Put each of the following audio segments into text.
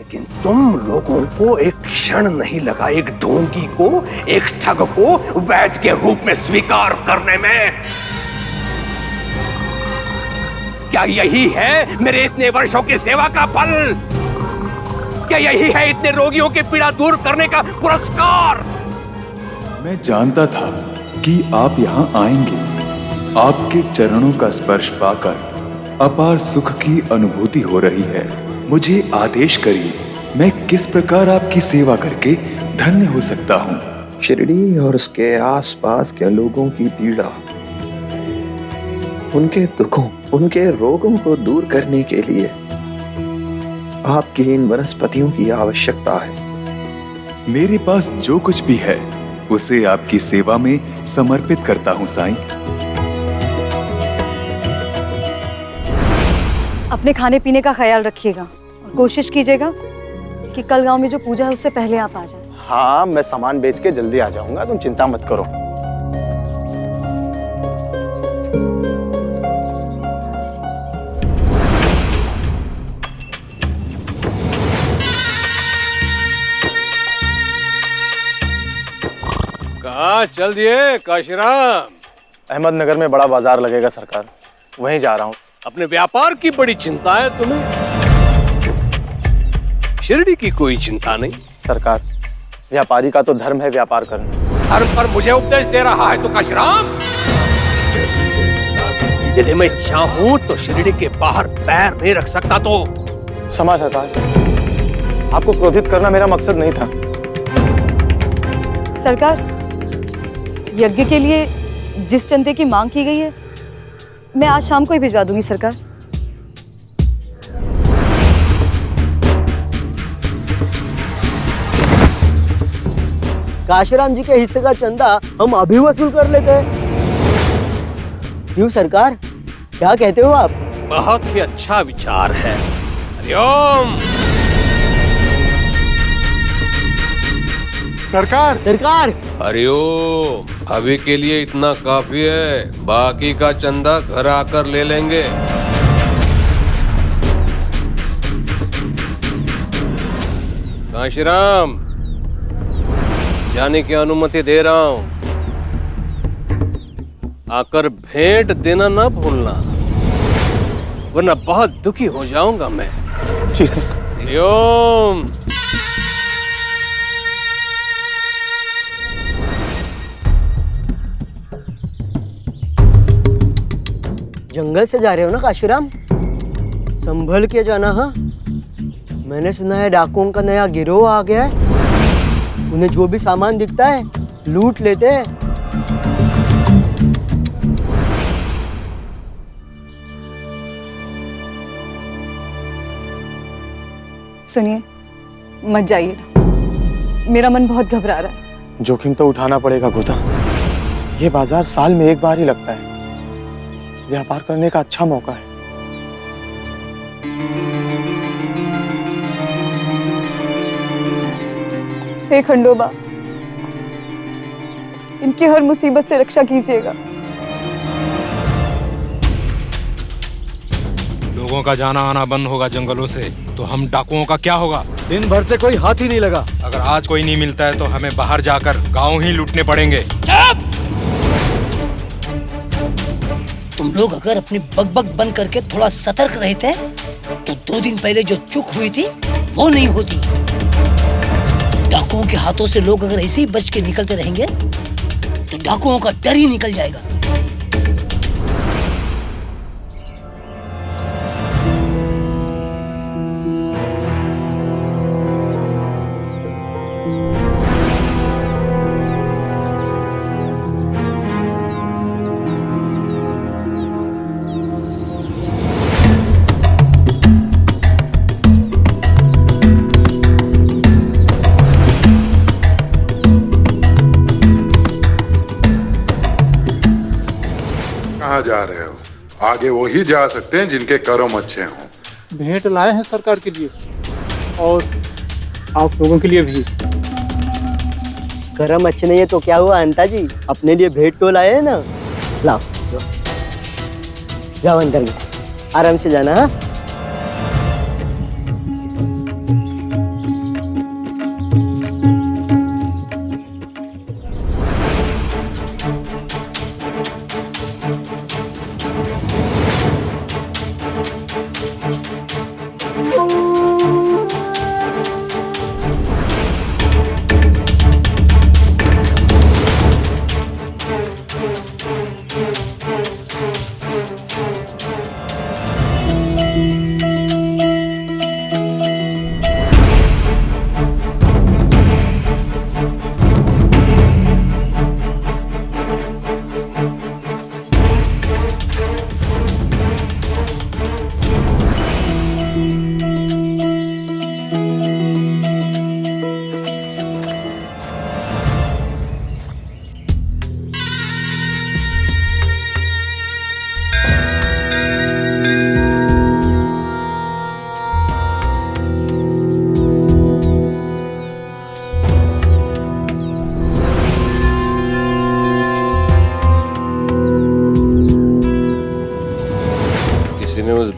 लेकिन तुम लोगों को एक क्षण नहीं लगा एक ढोंगी को, एक ठग को वैद्य के रूप में स्वीकार करने में। क्या यही है मेरे इतने वर्षों की सेवा का फल? क्या यही है इतने रोगियों की पीड़ा दूर करने का पुरस्कार? मैं जानता था कि आप यहाँ आएंगे। आपके चरणों का स्पर्श पाकर अपार सुख की अनुभूति हो रही है। मुझे आदेश करिए, मैं किस प्रकार आपकी सेवा करके धन्य हो सकता हूँ। शिरडी और उसके आसपास के लोगों की पीड़ा, उनके दुखों, उनके रोगों को दूर करने के लिए आपकी इन वनस्पतियों की आवश्यकता है। मेरे पास जो कुछ भी है उसे आपकी सेवा में समर्पित करता हूँ साईं। अपने खाने पीने का ख्याल रखिएगा और कोशिश कीजिएगा कि कल गांव में जो पूजा है उससे पहले आप आ जाएं। हाँ, मैं सामान बेच के जल्दी आ जाऊंगा, तुम चिंता मत करो। कहाँ चल दिए काशीराम? अहमदनगर में बड़ा बाजार लगेगा सरकार, वहीं जा रहा हूँ। अपने व्यापार की बड़ी चिंता है तुम्हें, शिरडी की कोई चिंता नहीं। सरकार, व्यापारी का तो धर्म है व्यापार करना। धर्म पर मुझे उपदेश दे रहा है तो काशीराम? यदि मैं चाहूं तो शिरडी के बाहर पैर नहीं रख सकता तो। क्षमा सरकार, आपको क्रोधित करना मेरा मकसद नहीं था। सरकार, यज्ञ के लिए जिस चंदे की मांग की गई है मैं आज शाम को ही भिजवा दूंगी सरकार। काशीराम जी के हिस्से का चंदा हम अभी वसूल कर लेते हैं। क्यों सरकार, क्या कहते हो आप? बहुत ही अच्छा विचार है। हरिओम। सरकार, सरकार, हरिओम। अभी के लिए इतना काफी है, बाकी का चंदा घर आकर ले लेंगे। काशीराम, जाने की अनुमति दे रहा हूं। आकर भेंट देना ना भूलना, वरना बहुत दुखी हो जाऊंगा मैं। जी सर। हरिओम। जंगल से जा रहे हो ना काशीराम? संभल के जाना। हाँ, मैंने सुना है डाकुओं का नया गिरोह आ गया है। उन्हें जो भी सामान दिखता है लूट लेते हैं। सुनिए, मत जाइए, मेरा मन बहुत घबरा रहा है। जोखिम तो उठाना पड़ेगा गोदा। ये बाजार साल में एक बार ही लगता है, व्यापार करने का अच्छा मौका है। हे खंडोबा, इनकी हर मुसीबत से रक्षा कीजिएगा। लोगों का जाना आना बंद होगा जंगलों से, तो हम डाकुओं का क्या होगा? दिन भर से कोई हाथ ही नहीं लगा। अगर आज कोई नहीं मिलता है तो हमें बाहर जाकर गांव ही लूटने पड़ेंगे। तुम लोग अगर अपनी बकबक बंद करके थोड़ा सतर्क रहते तो 2 दिन पहले जो चूक हुई थी वो नहीं होती। डाकुओं के हाथों से लोग अगर ऐसे ही बच के निकलते रहेंगे तो डाकुओं का डर ही निकल जाएगा। कहाँ जा रहे हो? आगे वो ही जा सकते हैं जिनके कर्म अच्छे हों। भेंट लाए हैं सरकार के लिए और आप लोगों के लिए भी। कर्म अच्छे नहीं है तो क्या हुआ अंता जी, अपने लिए भेंट तो लाए हैं ना। लाओ जाओ अंदर में, आराम से जाना। हाँ,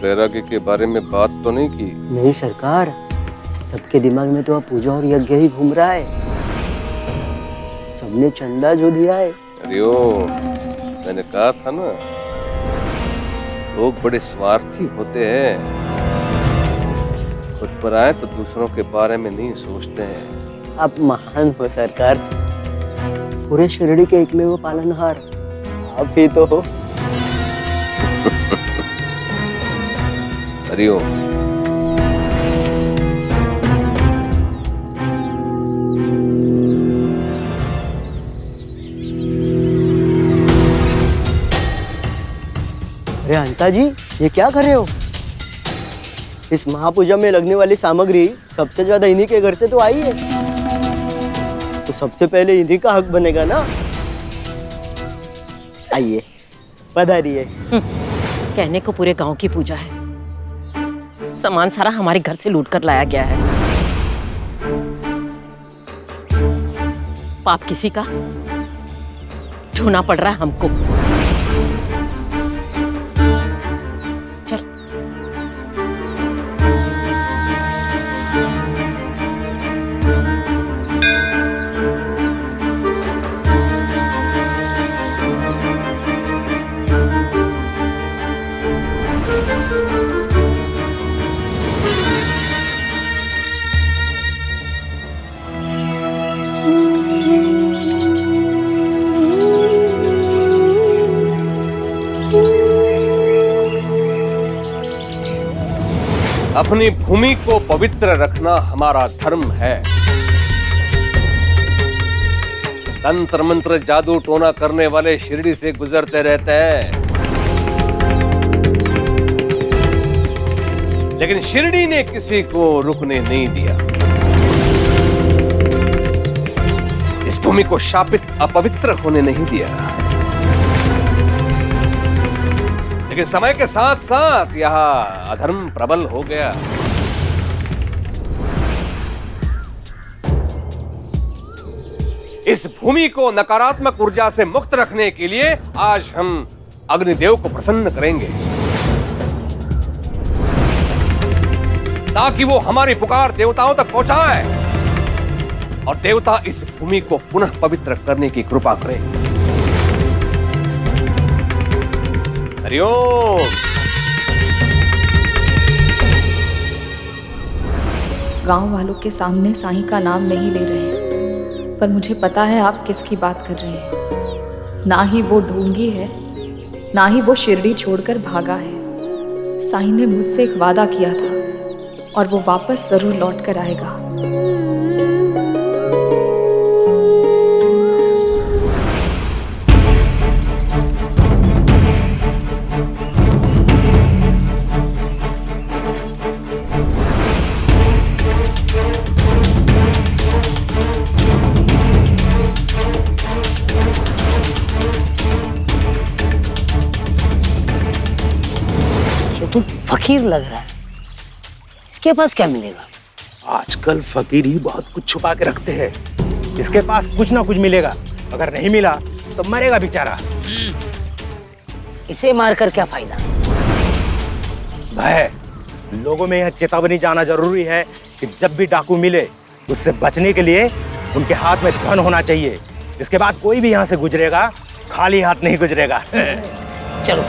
बैरागी के बारे में बात तो नहीं की? नहीं सरकार, सबके दिमाग में तो अब पूजा और यज्ञ ही घूम रहा है। सबने चंदा जो दिया है। अरे ओ, मैंने कहा था ना, लोग बड़े स्वार्थी होते हैं। खुद पर आए तो दूसरों के बारे में नहीं सोचते हैं। आप महान हो सरकार, पूरे शिरडी के एकमेव पालनहार आप ही तो हो। हरिओम। अरे अंता जी, ये क्या कर रहे हो? इस महापूजा में लगने वाली सामग्री सबसे ज्यादा इन्हीं के घर से तो आई है, तो सबसे पहले इन्हीं का हक बनेगा ना। आइए, पधारिए। कहने को पूरे गांव की पूजा है, सामान सारा हमारे घर से लूट कर लाया गया है। पाप किसी का ढूंढना पड़ रहा है हमको। चल। अपनी भूमि को पवित्र रखना हमारा धर्म है। तंत्र मंत्र जादू टोना करने वाले शिरडी से गुजरते रहते हैं, लेकिन शिरडी ने किसी को रुकने नहीं दिया। इस भूमि को शापित अपवित्र होने नहीं दिया। लेकिन समय के साथ साथ यहाँ अधर्म प्रबल हो गया। इस भूमि को नकारात्मक ऊर्जा से मुक्त रखने के लिए आज हम अग्निदेव को प्रसन्न करेंगे, ताकि वो हमारी पुकार देवताओं तक पहुंचाए और देवता इस भूमि को पुनः पवित्र करने की कृपा करें। हरिओम। गांव वालों के सामने साईं का नाम नहीं ले रहे हैं, पर मुझे पता है आप किसकी बात कर रहे हैं। ना ही वो ढोंगी है, ना ही वो शिरडी छोड़कर भागा है। साईं ने मुझसे एक वादा किया था और वो वापस जरूर लौट कर आएगा। तुम फकीर लग रहा है, इसके पास क्या मिलेगा? आजकल फकीर ही बहुत कुछ छुपा के रखते हैं। इसके पास कुछ ना कुछ मिलेगा, अगर नहीं मिला तो मरेगा बेचारा। इसे मारकर क्या फायदा? भाई, लोगों में यह चेतावनी जाना जरूरी है कि जब भी डाकू मिले उससे बचने के लिए उनके हाथ में धन होना चाहिए। इसके बाद कोई भी यहाँ से गुजरेगा खाली हाथ नहीं गुजरेगा। चलो।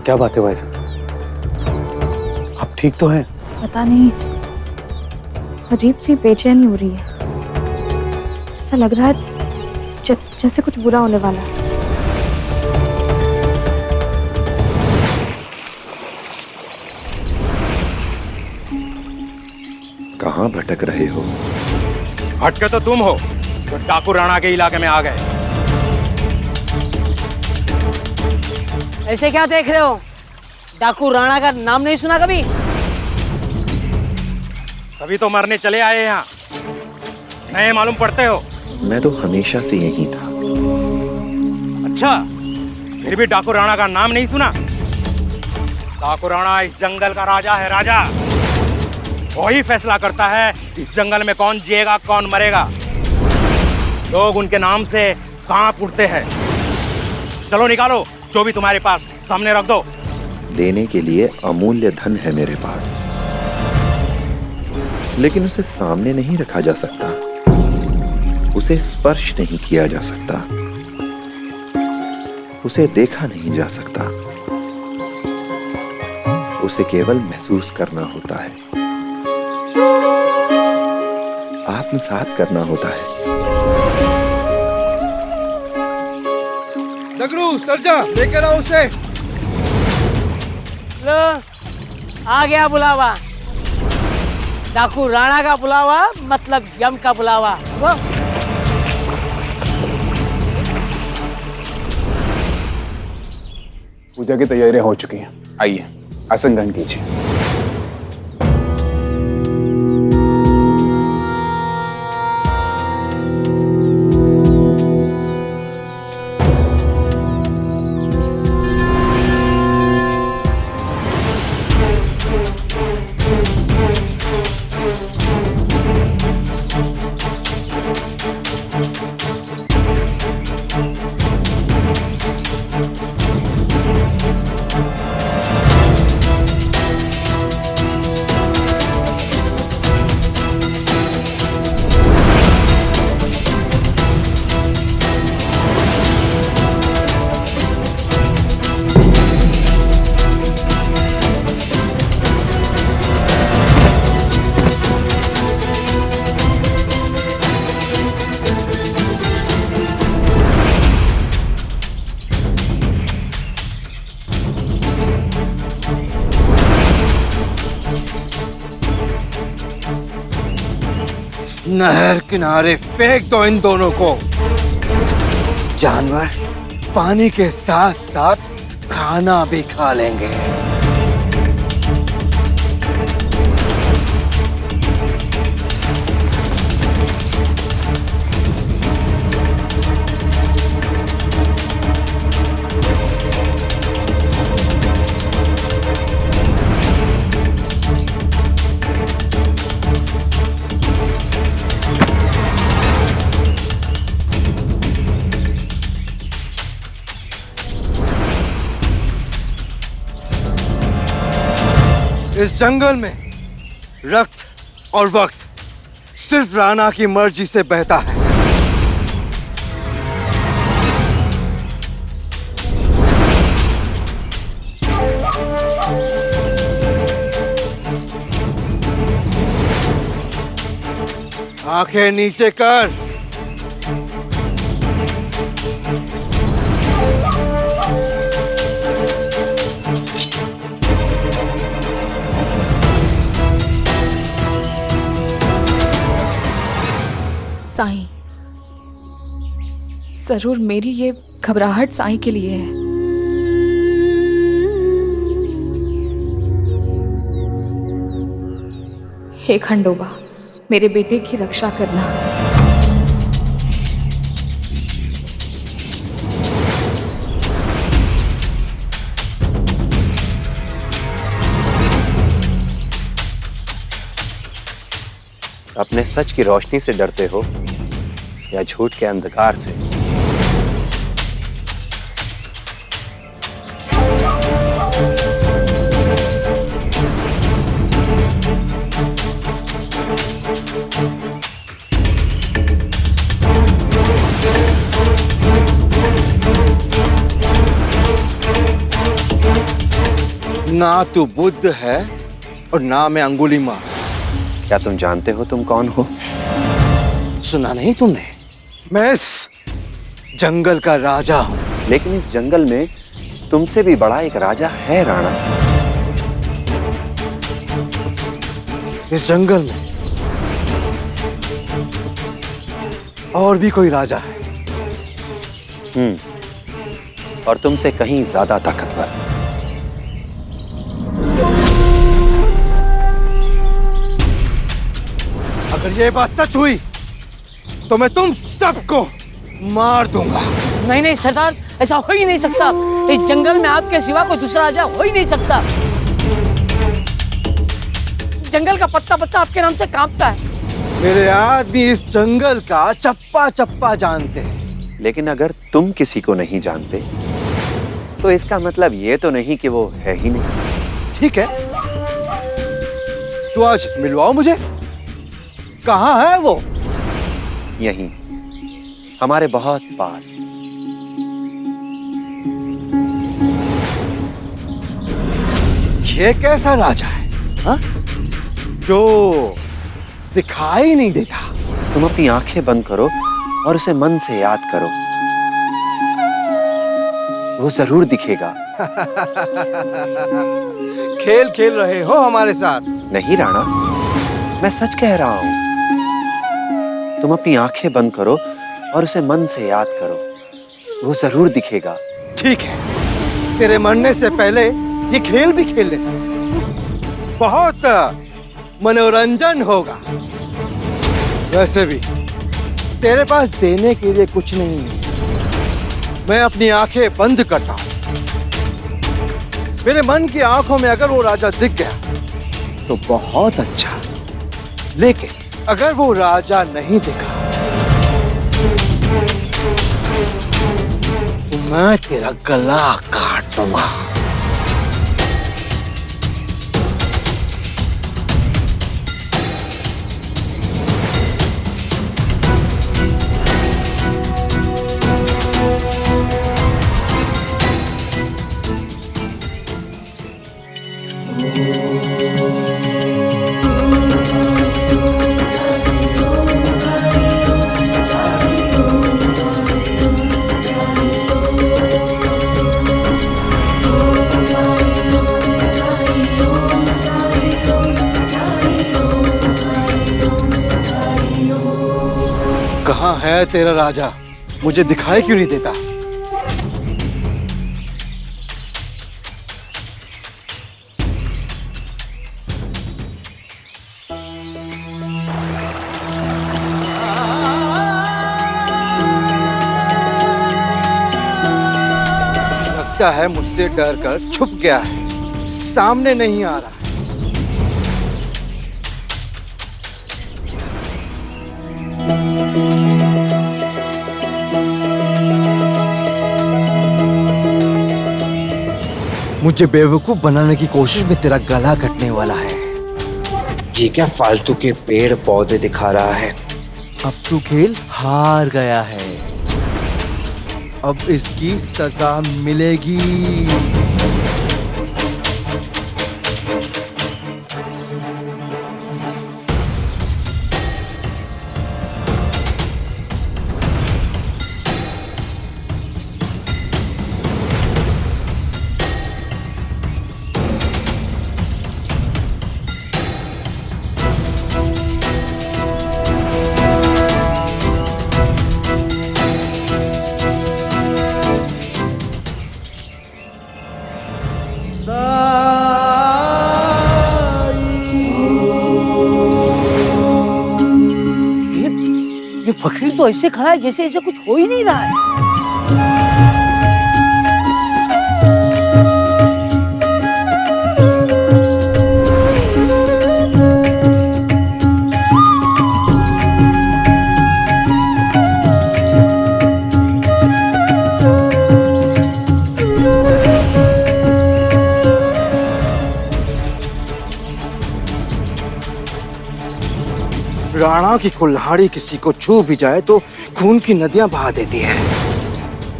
क्या बात है भाई साहब, आप ठीक तो हैं? पता नहीं, अजीब सी बेचैनी हो रही है। ऐसा लग रहा है जैसे कुछ बुरा होने वाला है। कहाँ भटक रहे हो? भटके तो तुम हो, तो डाकू राणा के इलाके में आ गए। ऐसे क्या देख रहे हो? डाकू राणा का नाम नहीं सुना कभी? तभी तो मरने चले आए यहाँ, नए मालूम पड़ते हो। मैं तो हमेशा से यही था। अच्छा, फिर भी डाकू राणा का नाम नहीं सुना? डाकू राणा इस जंगल का राजा है, राजा। वही फैसला करता है इस जंगल में कौन जिएगा कौन मरेगा। लोग उनके नाम से कांप उठते हैं। चलो निकालो जो भी तुम्हारे पास, सामने रख दो। देने के लिए अमूल्य धन है मेरे पास, लेकिन उसे सामने नहीं रखा जा सकता, उसे स्पर्श नहीं किया जा सकता, उसे देखा नहीं जा सकता, उसे केवल महसूस करना होता है, आत्मसात करना होता है। दगड़ू, सरजा, लेकर आओ उसे। लो, आ गया बुलावा। डाकू राणा का बुलावा मतलब यम का बुलावा। वो पूजा की तैयारियां हो चुकी हैं, आइए आसन ग्रहण कीजिए। नहर किनारे फेंक दो इन दोनों को। जानवर पानी के साथ साथ खाना भी खा लेंगे। इस जंगल में रक्त और वक्त सिर्फ राणा की मर्जी से बहता है। आंखें नीचे कर। साईं, जरूर मेरी ये घबराहट साईं के लिए है। हे खंडोबा, मेरे बेटे की रक्षा करना। अपने सच की रोशनी से डरते हो या झूठ के अंधकार से? ना तू बुद्ध है और ना मैं अंगुलीमाल। क्या तुम जानते हो तुम कौन हो? सुना नहीं तुमने? मैं इस जंगल का राजा हूं। लेकिन इस जंगल में तुमसे भी बड़ा एक राजा है राणा। इस जंगल में और भी कोई राजा है। और तुमसे कहीं ज्यादा ताकतवर। अगर ये बात सच हुई तो मैं तुम सबको मार दूंगा। नहीं नहीं सरदार, ऐसा हो ही नहीं सकता। इस जंगल में आपके सिवा कोई दूसरा राजा हो ही नहीं सकता। जंगल का पत्ता पत्ता आपके नाम से कांपता है। मेरे आदमी इस जंगल का चप्पा चप्पा जानते हैं। लेकिन अगर तुम किसी को नहीं जानते तो इसका मतलब ये तो नहीं कि वो है ही नहीं। ठीक है, तो आज मिलवाओ मुझे। कहाँ है वो? यहीं, हमारे बहुत पास। ये कैसा राजा है हा? जो दिखाई नहीं देता। तुम अपनी आंखें बंद करो और उसे मन से याद करो, वो जरूर दिखेगा। खेल खेल रहे हो हमारे साथ? नहीं राणा, मैं सच कह रहा हूं। तुम अपनी आंखें बंद करो और उसे मन से याद करो, वो जरूर दिखेगा। ठीक है, तेरे मरने से पहले ये खेल भी खेल लेते, बहुत मनोरंजन होगा। वैसे भी तेरे पास देने के लिए कुछ नहीं है। मैं अपनी आंखें बंद करता हूं। मेरे मन की आंखों में अगर वो राजा दिख गया तो बहुत अच्छा, लेकिन अगर वो राजा नहीं दिखा तो मैं तेरा गला काट दूंगा। कहाँ है तेरा राजा? मुझे दिखाई क्यों नहीं देता? लगता है मुझसे डर कर छुप गया है, सामने नहीं आ रहा है। मुझे बेवकूफ बनाने की कोशिश में तेरा गला कटने वाला है। ये क्या फालतू के पेड़ पौधे दिखा रहा है? अब तू खेल हार गया है, अब इसकी सजा मिलेगी। ये फकीर तो ऐसे खड़ा है जैसे ऐसे कुछ हो ही नहीं रहा है। राणा की कुल्हाड़ी किसी को छू भी जाए तो खून की नदियां बहा देती है।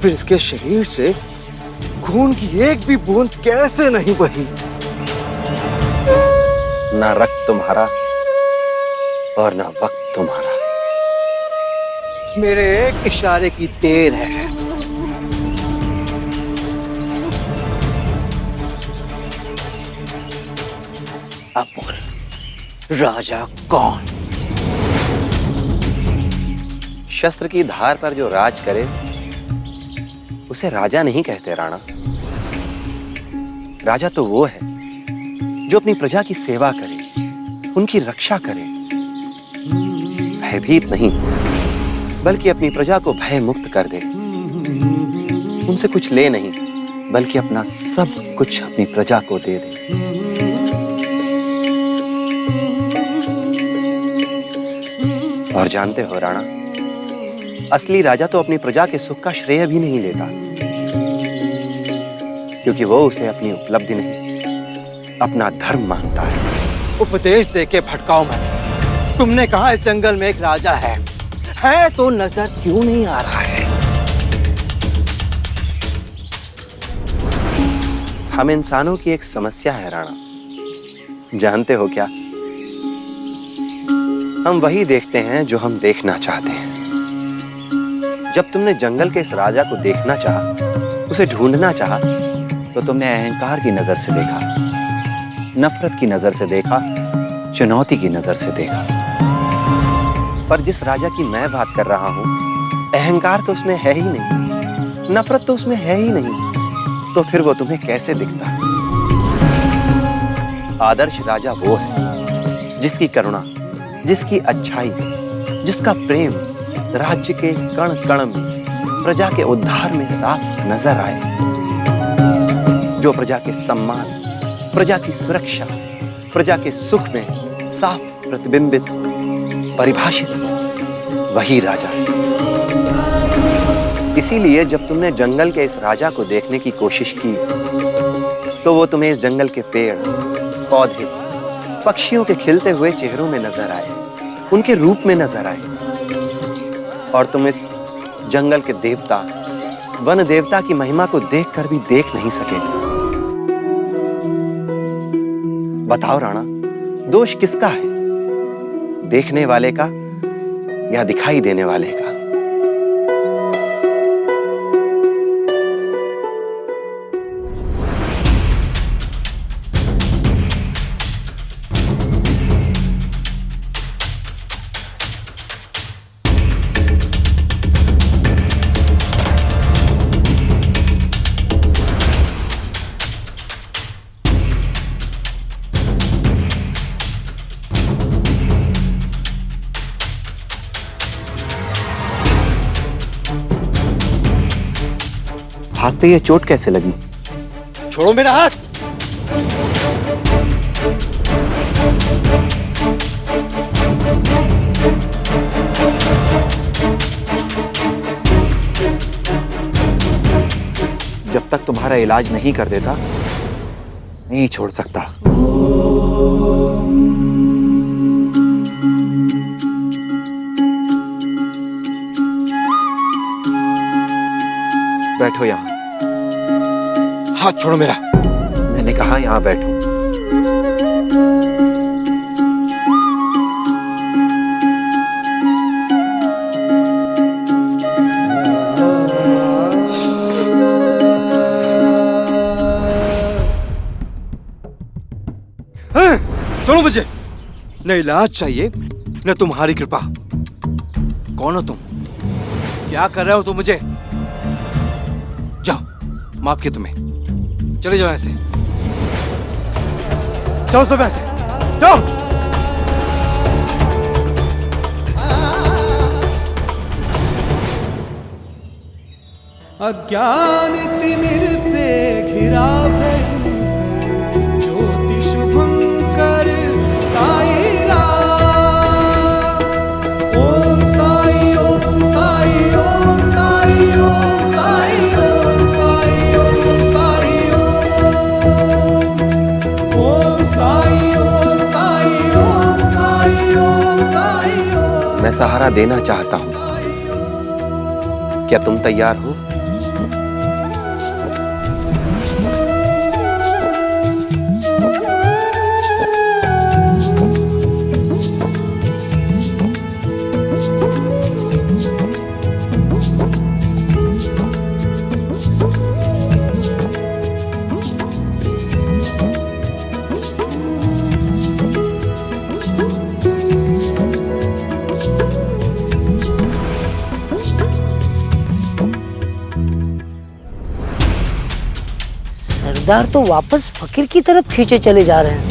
फिर इसके शरीर से खून की एक भी बूंद कैसे नहीं बही? ना रक्त तुम्हारा और ना वक्त तुम्हारा। मेरे एक इशारे की देर है। अब बोल, राजा कौन? शस्त्र की धार पर जो राज करे उसे राजा नहीं कहते राणा। राजा तो वो है जो अपनी प्रजा की सेवा करे, उनकी रक्षा करे, भयभीत नहीं बल्कि अपनी प्रजा को भय मुक्त कर दे। उनसे कुछ ले नहीं बल्कि अपना सब कुछ अपनी प्रजा को दे दे। और जानते हो राणा, असली राजा तो अपनी प्रजा के सुख का श्रेय भी नहीं लेता, क्योंकि वो उसे अपनी उपलब्धि नहीं अपना धर्म मानता है। उपदेश देके भटकाओ मत। तुमने कहा इस जंगल में एक राजा है तो नजर क्यों नहीं आ रहा है? हम इंसानों की एक समस्या है राणा, जानते हो क्या? हम वही देखते हैं जो हम देखना चाहते हैं। जब तुमने जंगल के इस राजा को देखना चाहा, उसे ढूंढना चाहा, तो तुमने अहंकार की नजर से देखा, नफरत की नजर से देखा, चुनौती की नजर से देखा। पर जिस राजा की मैं बात कर रहा हूं, अहंकार तो उसमें है ही नहीं, नफरत तो उसमें है ही नहीं, तो फिर वो तुम्हें कैसे दिखता? आदर्श राजा वो है जिसकी करुणा, जिसकी अच्छाई, जिसका प्रेम राज्य के कण कण में प्रजा के उद्धार में साफ नजर आए, जो प्रजा के सम्मान, प्रजा की सुरक्षा, प्रजा के सुख में साफ प्रतिबिंबित, परिभाषित, वही राजा है। इसीलिए जब तुमने जंगल के इस राजा को देखने की कोशिश की, तो वो तुम्हें इस जंगल के पेड़, पौधे, पक्षियों के खिलते हुए चेहरों में नजर आए, उनके रूप में नजर आए, और तुम इस जंगल के देवता, वन देवता की महिमा को देखकर भी देख नहीं सके। बताओ राणा, दोष किसका है? देखने वाले का या दिखाई देने वाले का? हाथ पे ये चोट कैसे लगी? छोड़ो मेरा हाथ। जब तक तुम्हारा इलाज नहीं कर देता, नहीं छोड़ सकता। बैठो यहां। हाथ छोड़ो मेरा। मैंने कहा यहां बैठो। छोड़ो मुझे। न इलाज चाहिए न तुम्हारी कृपा। कौन हो तुम? क्या कर रहे हो तुम मुझे? जाओ, माफ किया तुम्हें। चले जाओ ऐसे। चलो सब ऐसे जाओ। अज्ञान तिमिर से घिरा भयंकर ज्योति शुभंकर साई राम। ओम साई ओम साई ओम साई ओम साई ओम साई ओम साई ओम साई ओम साई ओम साई ओम साई ओम। मैं सहारा देना चाहता हूं, क्या तुम तैयार हो? किरदार तो वापस फकीर की तरफ खींचे चले जा रहे हैं।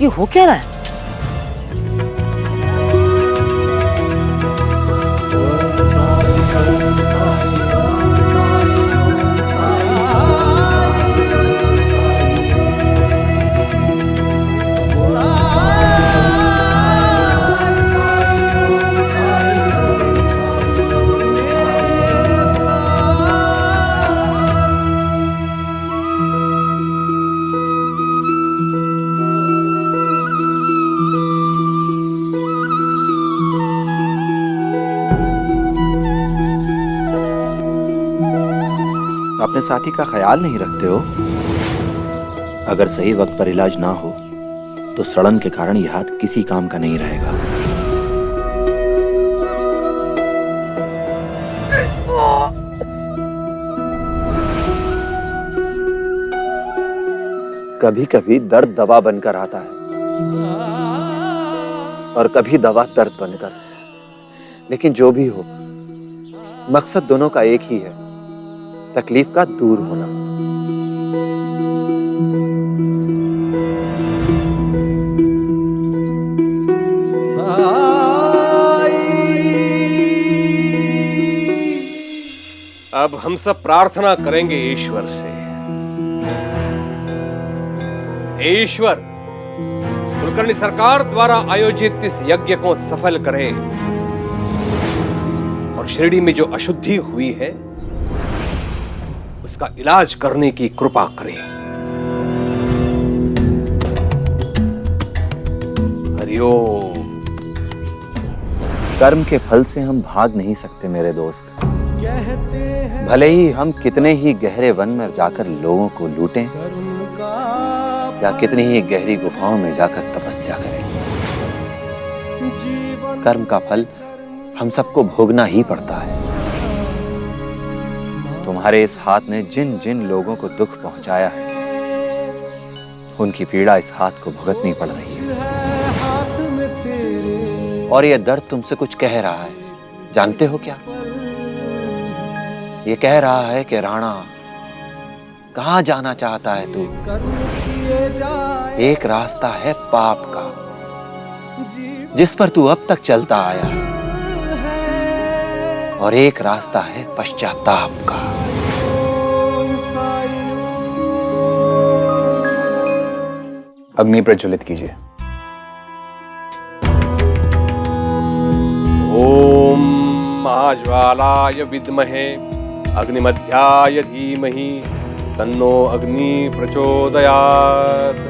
ये हो क्या रहा है? अपने साथी का ख्याल नहीं रखते हो। अगर सही वक्त पर इलाज ना हो तो सड़न के कारण यह हाथ किसी काम का नहीं रहेगा। कभी कभी दर्द दवा बनकर आता है और कभी दवा दर्द बनकर। लेकिन जो भी हो, मकसद दोनों का एक ही है, तकलीफ का दूर होना। अब हम सब प्रार्थना करेंगे ईश्वर से। हे ईश्वर, कुलकर्णी सरकार द्वारा आयोजित इस यज्ञ को सफल करे और शिरडी में जो अशुद्धि हुई है उसका इलाज करने की कृपा करें। हरिओम। कर्म के फल से हम भाग नहीं सकते मेरे दोस्त। भले ही हम कितने ही गहरे वन में जाकर लोगों को लूटें या कितनी ही गहरी गुफाओं में जाकर तपस्या करें, कर्म का फल हम सबको भोगना ही पड़ता है। तुम्हारे इस हाथ ने जिन जिन लोगों को दुख पहुंचाया है, उनकी पीड़ा इस हाथ को भुगतनी पड़ रही है। और यह दर्द तुमसे कुछ कह रहा है, जानते हो क्या? ये कह रहा है कि राणा, कहां जाना चाहता है तू? एक रास्ता है पाप का, जिस पर तू अब तक चलता आया है, और एक रास्ता है पश्चाताप का। अग्नि प्रज्वलित कीजिए। ओम महाज्वालाय विद्महे अग्निमध्याय धीमहि तन्नो अग्नि प्रचोदयात्।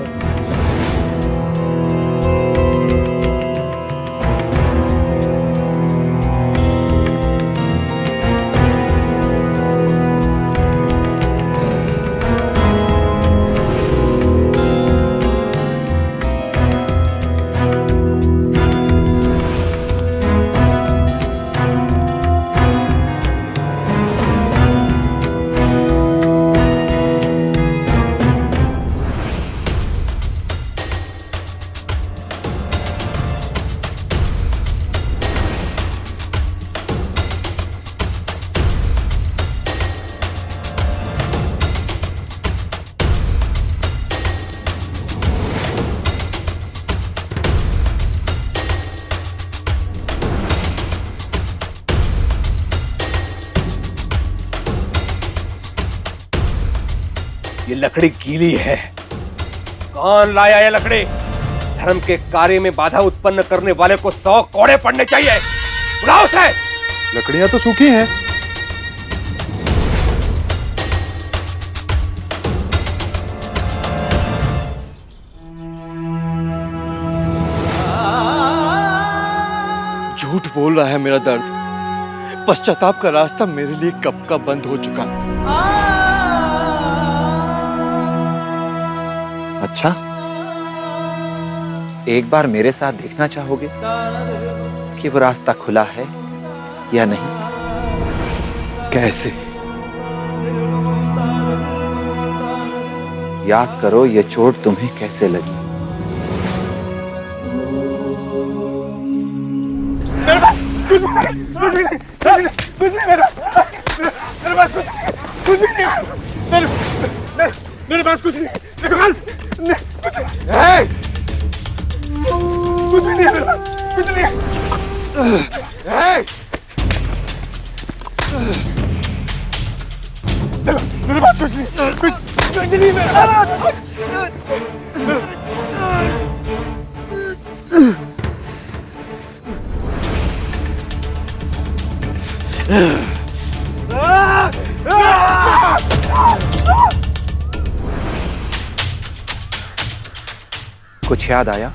ये लकड़ी गीली है। कौन लाया ये लकड़ी? धर्म के कार्य में बाधा उत्पन्न करने वाले को 100 कोड़े पड़ने चाहिए। बुलाओ उसे। लकड़ियां तो सूखी हैं। झूठ बोल रहा है मेरा दर्द। पश्चाताप का रास्ता मेरे लिए कब का बंद हो चुका। अच्छा, एक बार मेरे साथ देखना चाहोगे कि वो रास्ता खुला है या नहीं? कैसे? याद करो ये चोट तुम्हें कैसे लगी। मेरे पास कुछ नहीं, मेरे पास कुछ कुछ भी नहीं मेरे पास कुछ नहीं कुछ भी नहीं है मेरे पास कुछ नहीं मेरे पास कुछ नहीं मेरे कुछ याद आया?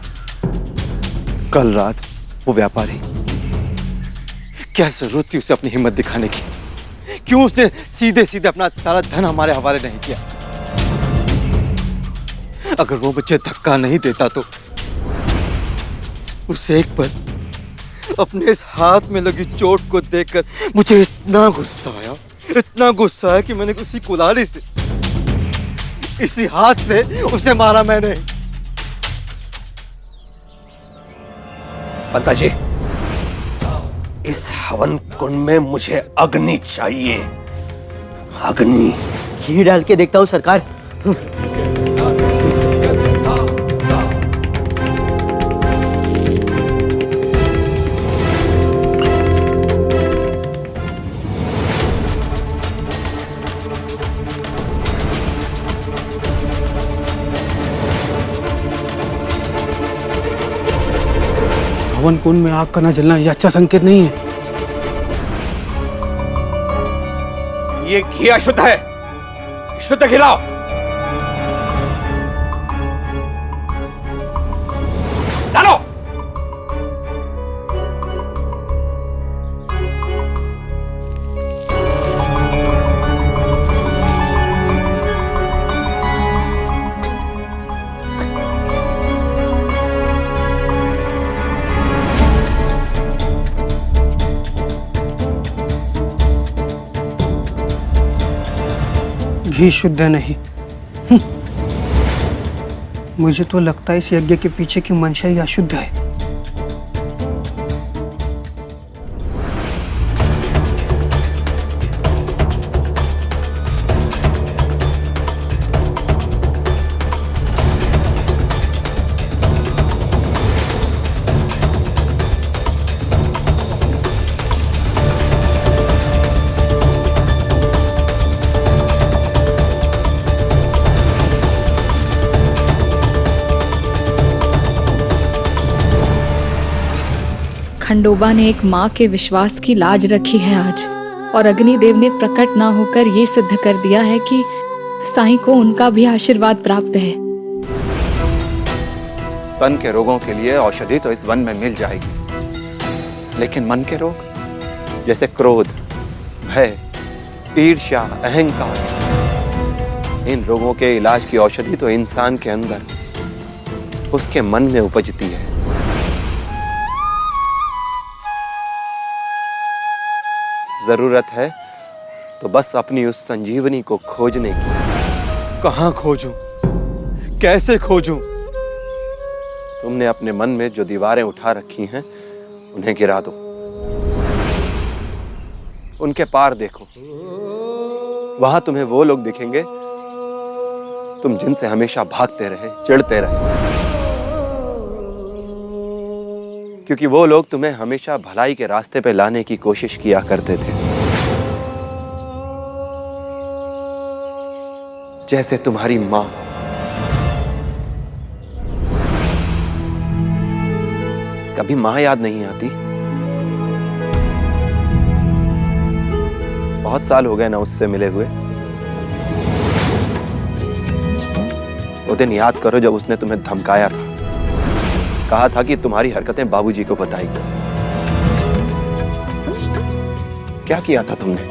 कल रात वो व्यापारी, क्या जरूरत थी उसे अपनी हिम्मत दिखाने की? क्यों उसने सीधे सीधे अपना सारा धन हमारे हवाले नहीं किया? अगर वो मुझे धक्का नहीं देता तो उस एक पर अपने इस हाथ में लगी चोट को देखकर मुझे इतना गुस्सा आया कि मैंने उसी कुल्हाड़ी से, इसी हाथ से उसे मारा मैंने। पंता जी, इस हवन कुंड में मुझे अग्नि चाहिए, अग्नि। घी डाल के देखता हूँ सरकार। हवन कुंड में आग का न जलना यह अच्छा संकेत नहीं है। ये घी अशुद्ध है, शुद्ध खिलाओ। डालो। घी शुद्ध नहीं। मुझे तो लगता है इस यज्ञ के पीछे की मंशा ही अशुद्ध है। खंडोबा ने एक माँ के विश्वास की लाज रखी है आज, और अग्निदेव ने प्रकट ना होकर ये सिद्ध कर दिया है कि साईं को उनका भी आशीर्वाद प्राप्त है। तन के रोगों के लिए औषधि तो इस वन में मिल जाएगी, लेकिन मन के रोग जैसे क्रोध, भय, ईर्ष्या, अहंकार, इन रोगों के इलाज की औषधि तो इंसान के अंदर, उसके मन में उपजती है। जरूरत है तो बस अपनी उस संजीवनी को खोजने की। कहाँ खोजूं? कैसे खोजूं? तुमने अपने मन में जो दीवारें उठा रखी हैं, उन्हें गिरा दो। उनके पार देखो, वहां तुम्हें वो लोग दिखेंगे तुम जिनसे हमेशा भागते रहे, चिढ़ते रहे, क्योंकि वो लोग तुम्हें हमेशा भलाई के रास्ते पे लाने की कोशिश किया करते थे। जैसे तुम्हारी माँ। कभी माँ याद नहीं आती? बहुत साल हो गए ना उससे मिले हुए। वो दिन याद करो जब उसने तुम्हें धमकाया था, कहा था कि तुम्हारी हरकतें बाबूजी को बताएगी। क्या किया था तुमने?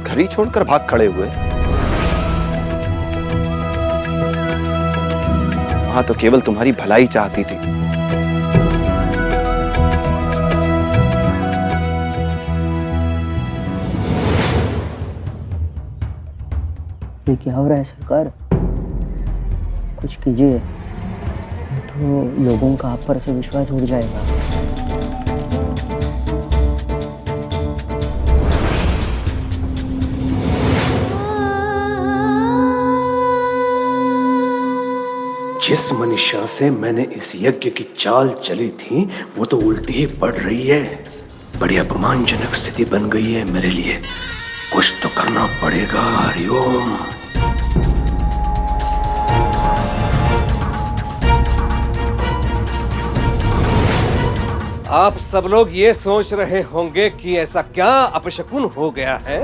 घर ही छोड़कर भाग खड़े हुए। वहां तो केवल तुम्हारी भलाई चाहती थी। ये क्या हो रहा है सरकार? कुछ कीजिए, तो लोगों का आप पर से विश्वास उड़ जाएगा। जिस मनीषा से मैंने इस यज्ञ की चाल चली थी वो तो उल्टी ही पड़ रही है। बड़ी अपमानजनक स्थिति बन गई है मेरे लिए। कुछ तो करना पड़ेगा। हरिओम। आप सब लोग ये सोच रहे होंगे कि ऐसा क्या अपशकुन हो गया है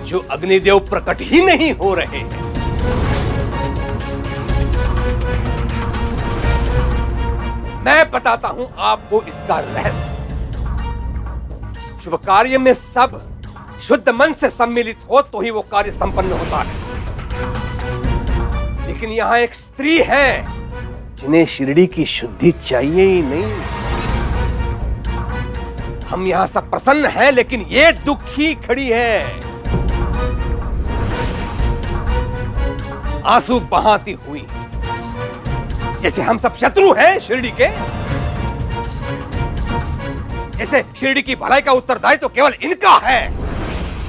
जो अग्निदेव प्रकट ही नहीं हो रहे हैं। मैं बताता हूं आपको इसका रहस्य। शुभ कार्य में सब शुद्ध मन से सम्मिलित हो तो ही वो कार्य संपन्न होता है। लेकिन यहां एक स्त्री है जिन्हें शिरडी की शुद्धि चाहिए ही नहीं। हम यहां सब प्रसन्न हैं लेकिन ये दुखी खड़ी है, आंसू बहाती हुई, जैसे हम सब शत्रु हैं शिरडी के। जैसे शिरडी की भलाई का उत्तरदायित्व तो केवल इनका है।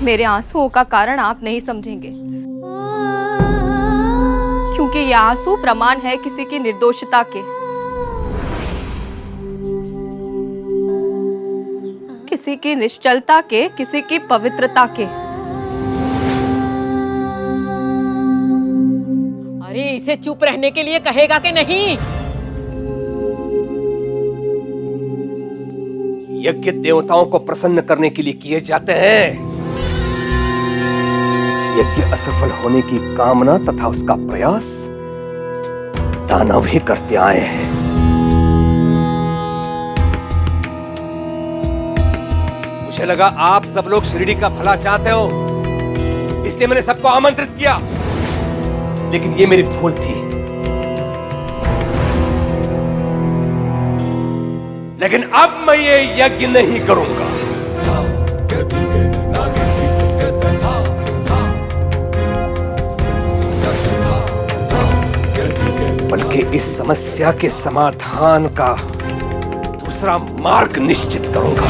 मेरे आंसुओं का कारण आप नहीं समझेंगे, क्योंकि ये आंसू प्रमाण है किसी की निर्दोषता के, किसी की निश्चलता के, किसी की पवित्रता के। अरे इसे चुप रहने के लिए कहेगा कि नहीं? यज्ञ देवताओं को प्रसन्न करने के लिए किए जाते हैं। यज्ञ असफल होने की कामना तथा उसका प्रयास दानव ही करते आए हैं। मुझे लगा आप सब लोग शिरडी का भला चाहते हो, इसलिए मैंने सबको आमंत्रित किया। लेकिन ये मेरी भूल थी। लेकिन अब मैं ये यज्ञ नहीं करूंगा। बल्कि इस समस्या के समाधान का दूसरा मार्ग निश्चित करूंगा।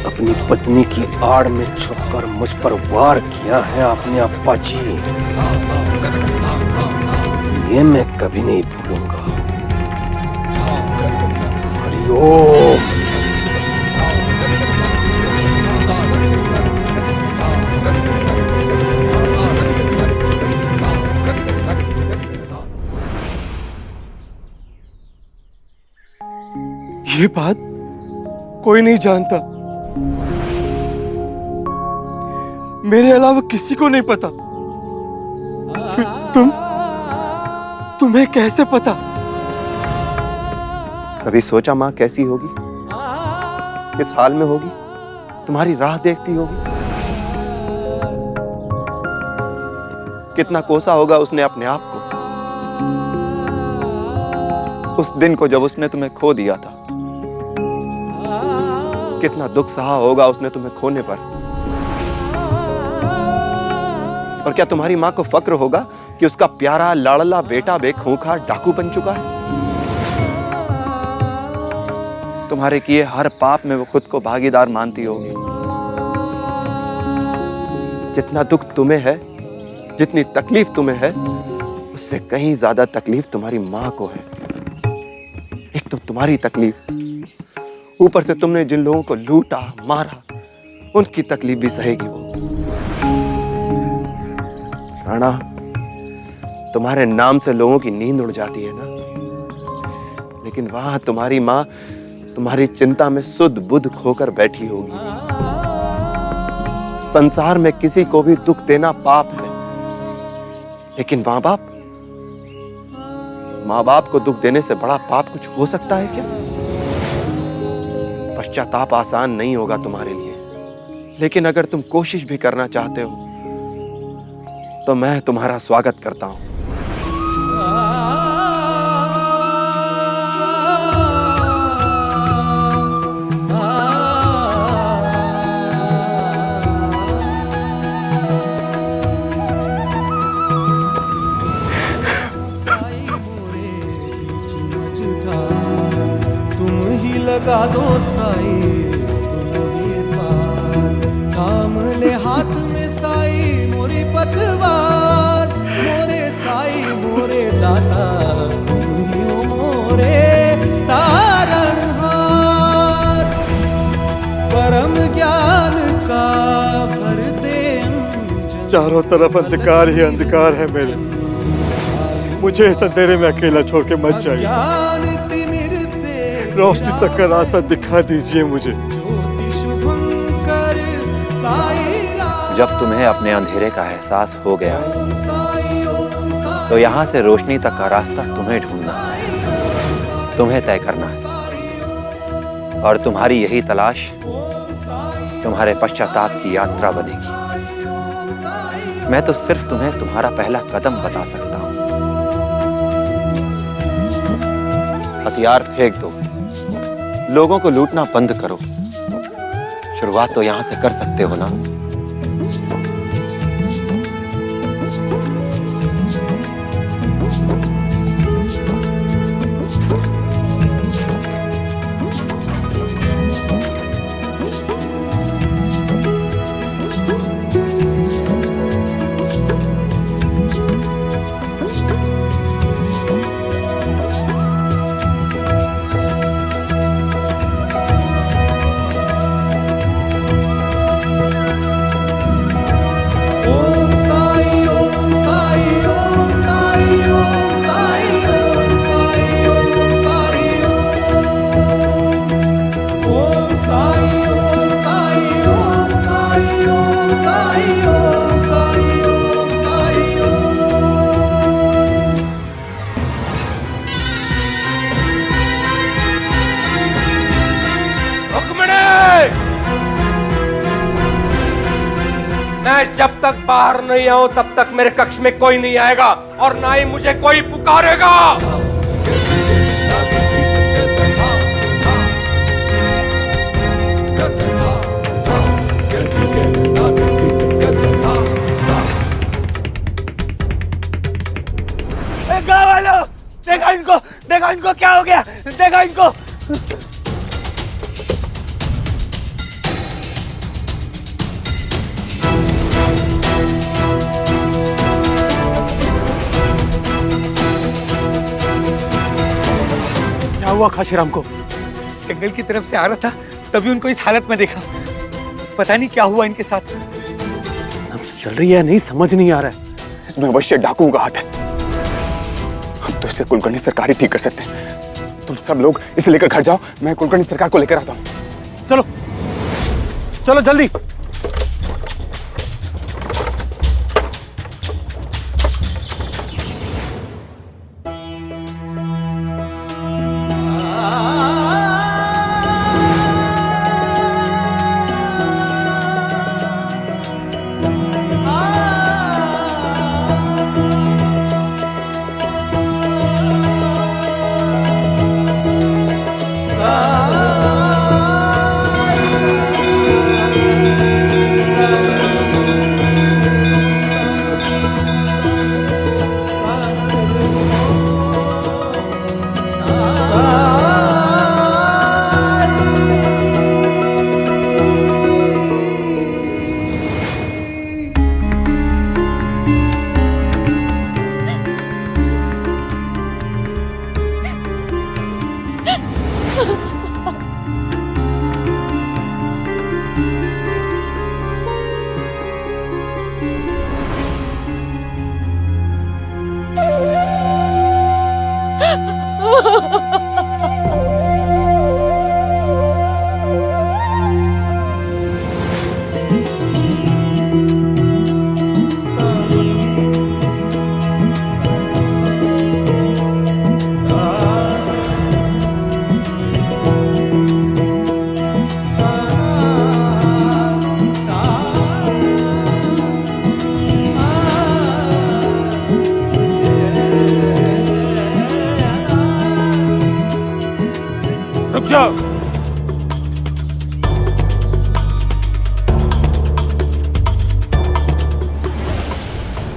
अपनी पत्नी की आड़ में छुपकर मुझ पर वार किया है आपने अप्पा जी, ये मैं कभी नहीं भूलूंगा। हरिओम। ये बात कोई नहीं जानता, मेरे अलावा किसी को नहीं पता। फिर तुम्हें कैसे पता? कभी सोचा माँ कैसी होगी, किस हाल में होगी, तुम्हारी राह देखती होगी? कितना कोसा होगा उसने अपने आप को उस दिन को जब उसने तुम्हें खो दिया था। कितना दुख सहा होगा उसने तुम्हें खोने पर। और क्या तुम्हारी मां को फक्र होगा कि उसका प्यारा लाडला बेटा बेखूंखार डाकू बन चुका है? तुम्हारे किए हर पाप में वो खुद को भागीदार मानती होगी। जितना दुख तुम्हें है, जितनी तकलीफ तुम्हें है, उससे कहीं ज्यादा तकलीफ तुम्हारी मां को है। एक तो तुम्हारी तकलीफ, ऊपर से तुमने जिन लोगों को लूटा मारा, उनकी तकलीफ भी सहेगी वो। राणा, तुम्हारे नाम से लोगों की नींद उड़ जाती है ना, लेकिन वहां तुम्हारी मां तुम्हारी चिंता में सुध बुध खोकर बैठी होगी। संसार में किसी को भी दुख देना पाप है, लेकिन माँ बाप को दुख देने से बड़ा पाप कुछ हो सकता है क्या? पश्चाताप आसान नहीं होगा तुम्हारे लिए, लेकिन अगर तुम कोशिश भी करना चाहते हो तो मैं तुम्हारा स्वागत करता हूं। लगा दो साई तुम ये पार, थाम ले हाथ में चारों तरफ अंधकार ही अंधकार है मेरे। मुझे इस अंधेरे में अकेला छोड़ के मत जाइए। रोशनी तक का रास्ता दिखा दीजिए मुझे। जब तुम्हें अपने अंधेरे का एहसास हो गया तो यहाँ से रोशनी तक का रास्ता तुम्हें ढूंढना है, तुम्हें तय करना है। और तुम्हारी यही तलाश तुम्हारे पश्चाताप की यात्रा बनेगी। मैं तो सिर्फ तुम्हें तुम्हारा पहला कदम बता सकता हूं। हथियार फेंक दो, लोगों को लूटना बंद करो। शुरुआत तो यहां से कर सकते हो ना। मैं जब तक बाहर नहीं आऊं तब तक मेरे कक्ष में कोई नहीं आएगा और ना ही मुझे कोई पुकारेगा। गाँव वालों, देखो इनको क्या हो गया, देखो इनको। क्या हुआ खाशीराम को? जंगल की तरफ से आ रहा था, तभी उनको इस हालत में देखा। पता नहीं क्या हुआ इनके साथ। अब चल रही है नहीं, समझ नहीं आ रहा है। इसमें अवश्य डाकुओं का हाथ है। हम तो इसे कुलकर्णी सरकार ही ठीक कर सकते हैं। तुम सब लोग इसे लेकर घर जाओ, मैं कुलकर्णी सरकार को लेकर आता हूँ। चलो चलो जल्दी।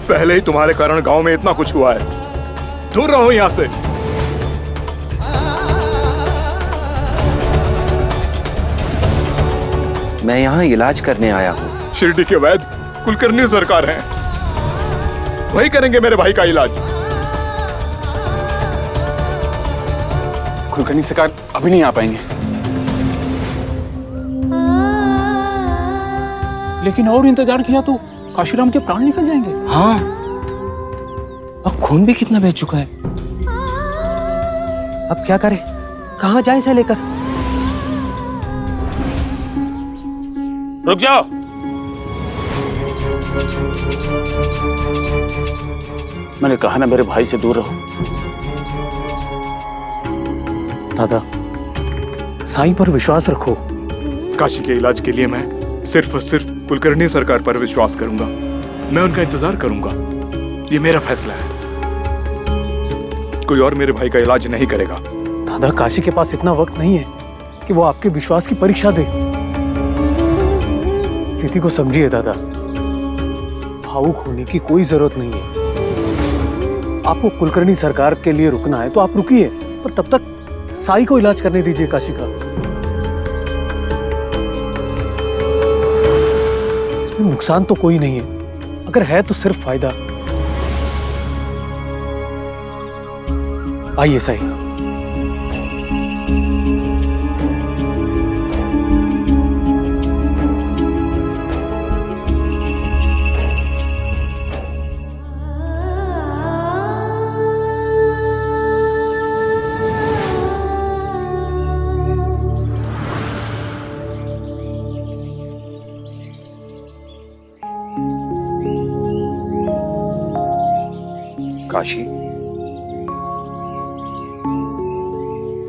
पहले ही तुम्हारे कारण गांव में इतना कुछ हुआ है। दूर रहो यहां से। मैं यहाँ इलाज करने आया हूँ। शिरडी के वैद्य कुलकर्णी सरकार हैं, वही करेंगे मेरे भाई का इलाज। कुलकर्णी सरकार अभी नहीं आ पाएंगे। लेकिन और इंतजार किया तो काशीराम के प्राण निकल जाएंगे। हाँ, अब खून भी कितना बह चुका है। अब क्या करें? कहाँ जाए इसे लेकर? रुक जाओ। मैंने कहा ना मेरे भाई से दूर रहो। दादा, साईं पर विश्वास रखो। काशी के इलाज के लिए मैं सिर्फ और सिर्फ कुलकर्णी सरकार पर विश्वास करूंगा। मैं उनका इंतजार करूंगा। ये मेरा फैसला है। कोई और मेरे भाई का इलाज नहीं करेगा। दादा, काशी के पास इतना वक्त नहीं है कि वो आपके विश्वास की परीक्षा दे। स्थिति को समझिए दादा, भावुक होने की कोई जरूरत नहीं है। आपको कुलकर्णी सरकार के लिए रुकना है तो आप रुकिए, पर तब तक साई को इलाज करने दीजिए काशी का। इसमें नुकसान तो कोई नहीं है, अगर है तो सिर्फ फायदा। आइए साई। काशी,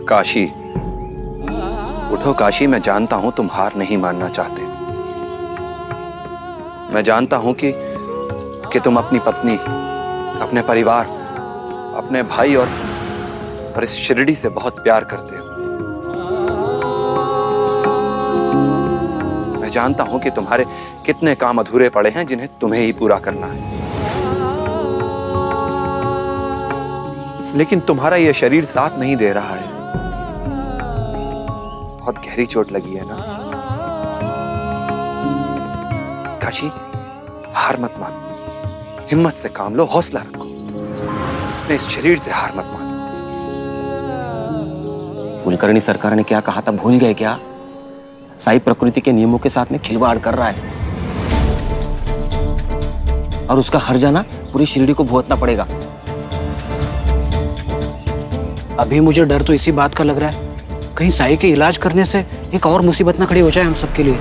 काशी, उठो काशी। मैं जानता हूं तुम हार नहीं मानना चाहते। मैं जानता हूं कि तुम अपनी पत्नी, अपने परिवार, अपने भाई और इस शिरडी से बहुत प्यार करते हो। मैं जानता हूं कि तुम्हारे कितने काम अधूरे पड़े हैं जिन्हें तुम्हें ही पूरा करना है। लेकिन तुम्हारा यह शरीर साथ नहीं दे रहा है। बहुत गहरी चोट लगी है ना काशी? हार मत मानो, हिम्मत से काम लो, हौसला रखो। अपने इस शरीर से हार मत मानो। कुलकर्णी सरकार ने क्या कहा था भूल गए क्या? साई प्रकृति के नियमों के साथ में खिलवाड़ कर रहा है और उसका हर्जाना पूरी शिरडी को भुगतना पड़ेगा। अभी मुझे डर तो इसी बात का लग रहा है, कहीं साई के इलाज करने से एक और मुसीबत ना खड़ी हो जाए हम सबके लिए।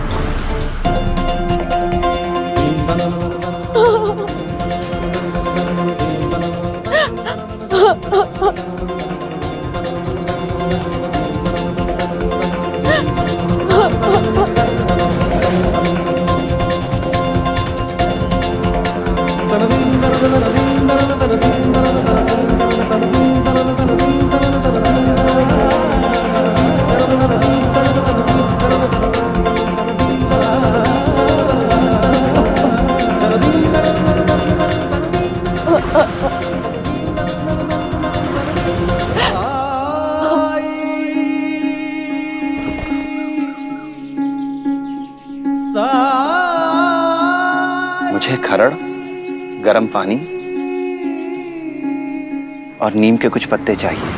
मुझे खरड़, गरम पानी और नीम के कुछ पत्ते चाहिए।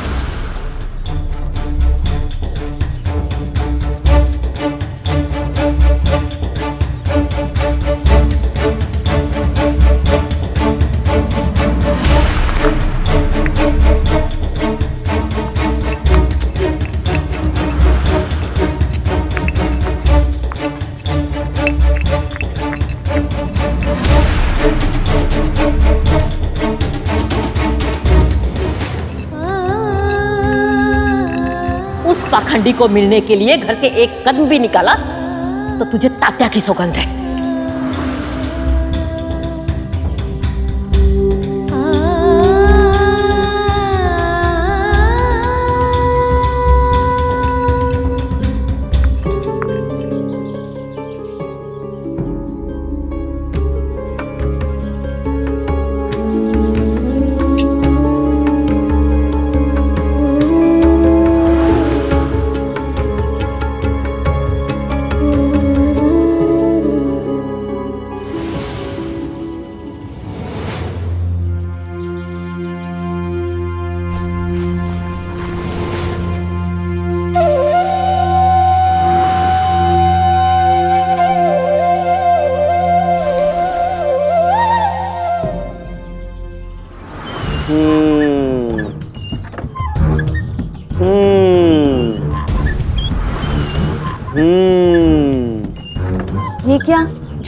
पाखंडी को मिलने के लिए घर से एक कदम भी निकाला तो तुझे तात्या की सौगंध है।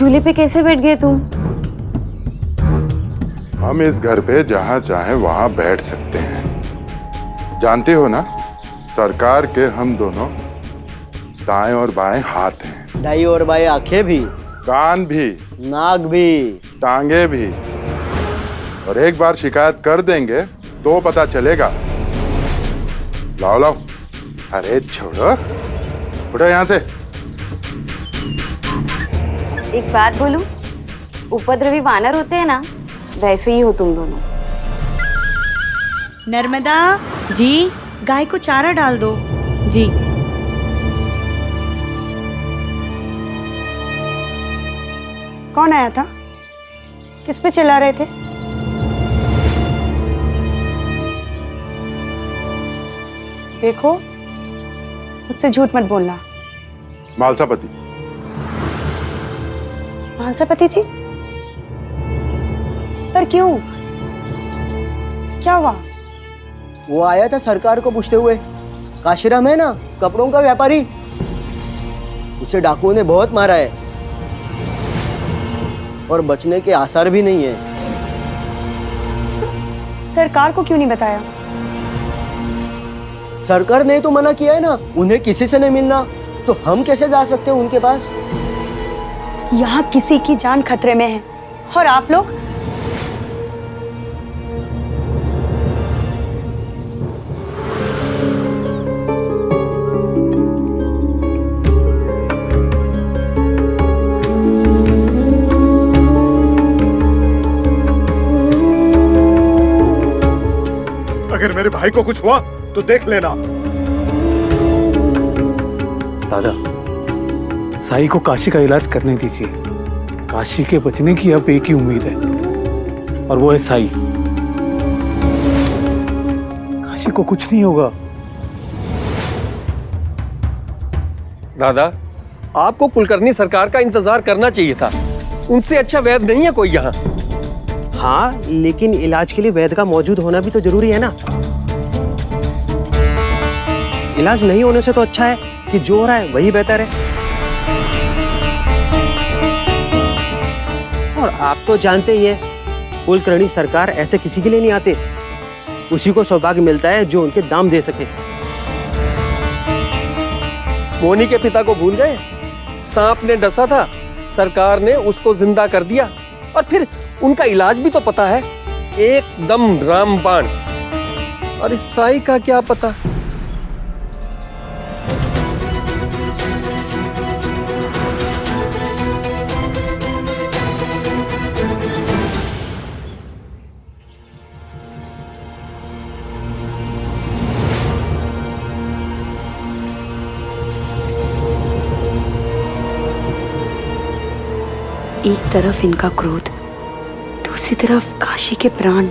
झूले पे कैसे बैठ गए तुम? हम इस घर पे जहाँ चाहे वहाँ बैठ सकते हैं। जानते हो ना, सरकार के हम दोनों दाएं और बाएं हाथ हैं। दाई और बाएं आंखें भी, कान भी, नाक भी, टांगे भी। और एक बार शिकायत कर देंगे तो पता चलेगा। लाओ लाओ, अरे छोड़ो, उठो यहाँ से। एक बात बोलूं, उपद्रवी वानर होते हैं ना, वैसे ही हो तुम दोनों। नर्मदा जी। गाय को चारा डाल दो। जी। कौन आया था? किस पे चिल्ला रहे थे? देखो, मुझसे झूठ मत बोलना। मालसापति। मालसापति जी? पर क्यों? क्या हुआ? वो आया था सरकार को पूछते हुए। काशीराम है ना, कपड़ों का व्यापारी, उसे डाकुओं ने बहुत मारा है और बचने के आसार भी नहीं है। सरकार को क्यों नहीं बताया? सरकार ने तो मना किया है ना, उन्हें किसी से नहीं मिलना, तो हम कैसे जा सकते हैं उनके पास? यहाँ किसी की जान खतरे में है और आप लोग? अगर मेरे भाई को कुछ हुआ तो देख लेना। दादा, साई को काशी का इलाज करने दीजिए। काशी के बचने की अब एक ही उम्मीद है और वो है साई। काशी को कुछ नहीं होगा। दादा, आपको कुलकर्णी सरकार का इंतजार करना चाहिए था। उनसे अच्छा वैद्य नहीं है कोई यहाँ। हाँ, लेकिन इलाज के लिए वैद्य का मौजूद होना भी तो जरूरी है ना। इलाज नहीं होने से तो अच्छा है कि जो हो रहा है वही बेहतर है। और आप तो जानते ही हैं, कुलकर्णी सरकार ऐसे किसी के लिए नहीं आते। उसी को सौभाग्य मिलता है जो उनके दाम दे सके। मोनी के पिता को भूल गए? सांप ने डसा था, सरकार ने उसको जिंदा कर दिया और फिर उनका इलाज भी तो पता है, एकदम रामबाण। और इस साई का क्या पता? एक तरफ इनका क्रोध, दूसरी तरफ काशी के प्राण।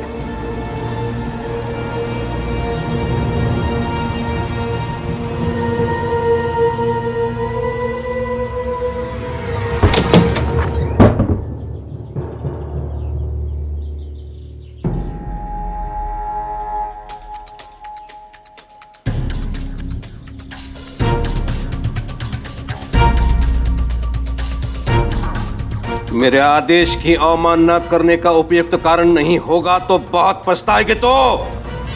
मेरे आदेश की अवमानना करने का उपयुक्त कारण नहीं होगा तो बहुत पछताएंगे। तो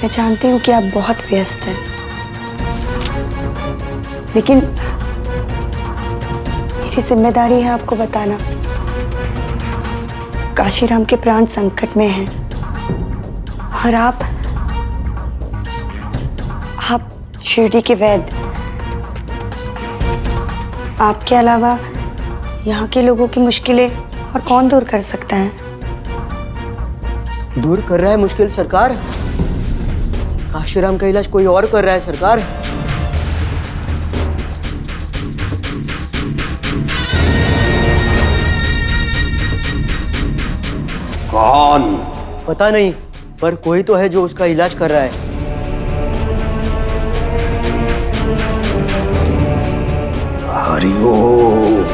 मैं जानती हूँ कि आप बहुत व्यस्त हैं, लेकिन मेरी जिम्मेदारी है आपको बताना। काशीराम के प्राण संकट में हैं और आप शिरडी के वैद्य, आपके अलावा यहाँ के लोगों की मुश्किलें और कौन दूर कर सकता है? दूर कर रहा है मुश्किल सरकार। काशीराम का इलाज कोई और कर रहा है सरकार। कौन? पता नहीं, पर कोई तो है जो उसका इलाज कर रहा है। हरिओम।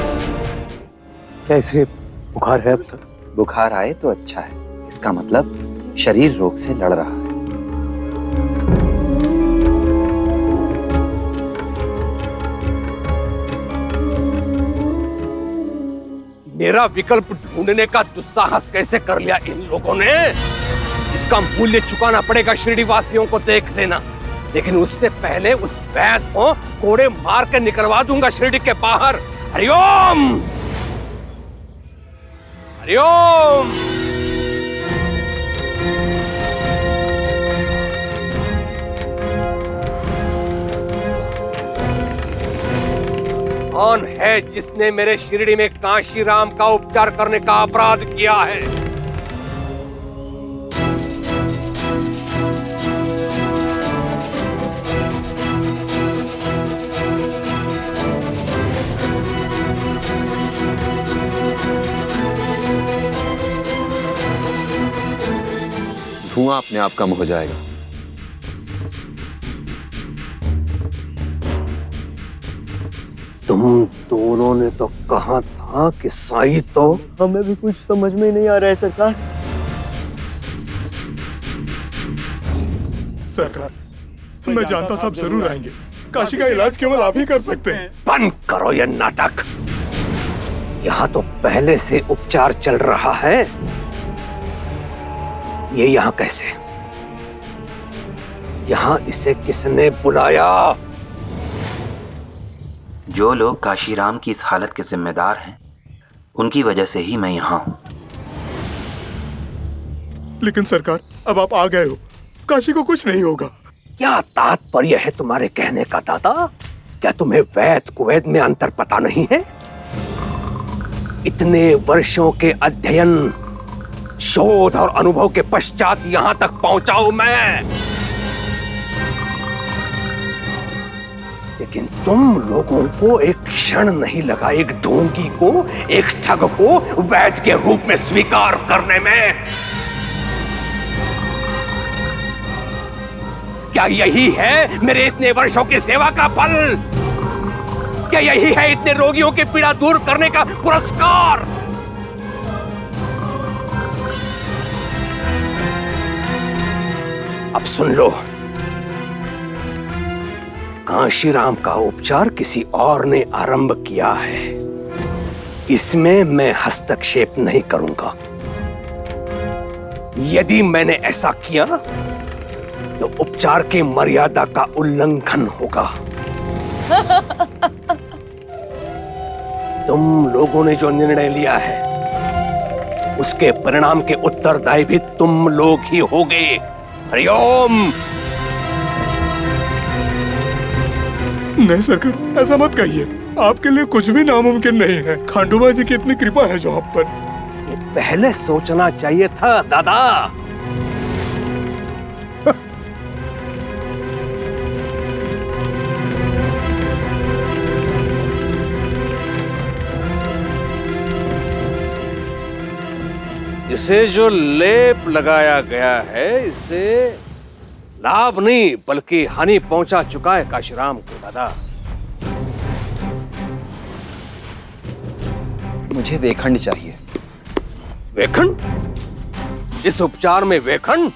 कैसे बुखार है अब तक? बुखार आए तो अच्छा है, इसका मतलब शरीर रोग से लड़ रहा है। मेरा विकल्प ढूंढने का दुस्साहस कैसे कर लिया इन लोगों ने। इसका मूल्य चुकाना पड़ेगा शिरडी वासियों को देख लेना। लेकिन उससे पहले उस वैद को कोड़े मार के निकलवा दूंगा शिरडी के बाहर। हरिओम हरिओम। कौन है जिसने मेरे शिरडी में काशीराम का उपचार करने का अपराध किया है? धुआं अपने आप कम हो जाएगा। तुम दोनों ने तो कहा था कि साई तो। हमें भी कुछ समझ में नहीं आ रहा है सरकार। सरकार मैं जानता था आप जरूर आएंगे। काशी का इलाज केवल आप ही कर सकते हैं। बंद करो ये नाटक। यहाँ तो पहले से उपचार चल रहा है। ये यहाँ कैसे? यहाँ इसे किसने बुलाया? जो लोग काशीराम की इस हालत के जिम्मेदार हैं, उनकी वजह से ही मैं यहाँ हूँ। लेकिन सरकार अब आप आ गए हो, काशी को कुछ नहीं होगा। क्या तात्पर्य है तुम्हारे कहने का दादा? क्या तुम्हें वैद कुवैद में अंतर पता नहीं है? इतने वर्षों के अध्ययन, शोध और अनुभव के पश्चात यहाँ तक पहुंचाऊं मैं। लेकिन तुम लोगों को एक क्षण नहीं लगा एक ढोंगी को, एक ठग को वैद के रूप में स्वीकार करने में। क्या यही है मेरे इतने वर्षों की सेवा का फल? क्या यही है इतने रोगियों की पीड़ा दूर करने का पुरस्कार? अब सुन लो, काशीराम का उपचार किसी और ने आरंभ किया है। इसमें मैं हस्तक्षेप नहीं करूंगा। यदि मैंने ऐसा किया तो उपचार की मर्यादा का उल्लंघन होगा। तुम लोगों ने जो निर्णय लिया है उसके परिणाम के उत्तरदायी भी तुम लोग ही होगे। हरिओम। नहीं सरकार ऐसा मत कहिए। आपके लिए कुछ भी नामुमकिन नहीं है। खांडूबा जी की इतनी कृपा है जो आप पर। ये पहले सोचना चाहिए था दादा। इसे जो लेप लगाया गया है इससे लाभ नहीं बल्कि हानि पहुंचा चुका है काशीराम को दादा। मुझे वेखंड चाहिए। वेखंड? इस उपचार में वेखंड?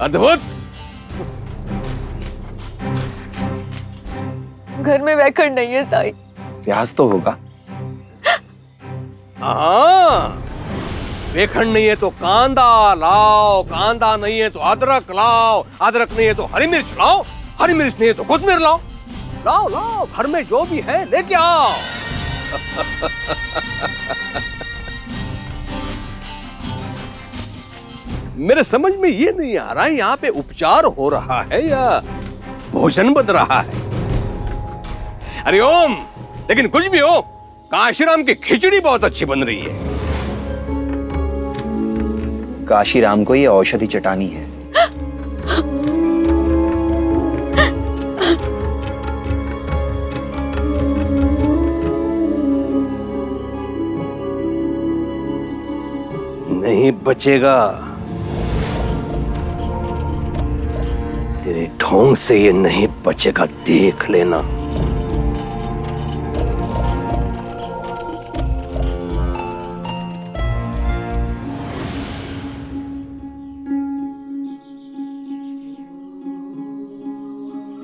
अद्भुत। घर में वेखंड नहीं है साई। प्याज तो होगा। हाँ, वेखंड नहीं है तो कांदा लाओ, कांदा नहीं है तो अदरक लाओ, अदरक नहीं है तो हरी मिर्च लाओ, हरी मिर्च नहीं है तो कोथिमीर लाओ। लाओ लाओ, घर में जो भी है लेके आओ। मेरे समझ में ये नहीं आ रहा है यहाँ पे उपचार हो रहा है या भोजन बन रहा है। हरिओम। लेकिन कुछ भी हो, काशीराम की खिचड़ी बहुत अच्छी बन रही है। काशीराम को ये औषधि चटानी है। नहीं बचेगा। तेरे ढोंग से ये नहीं बचेगा, देख लेना।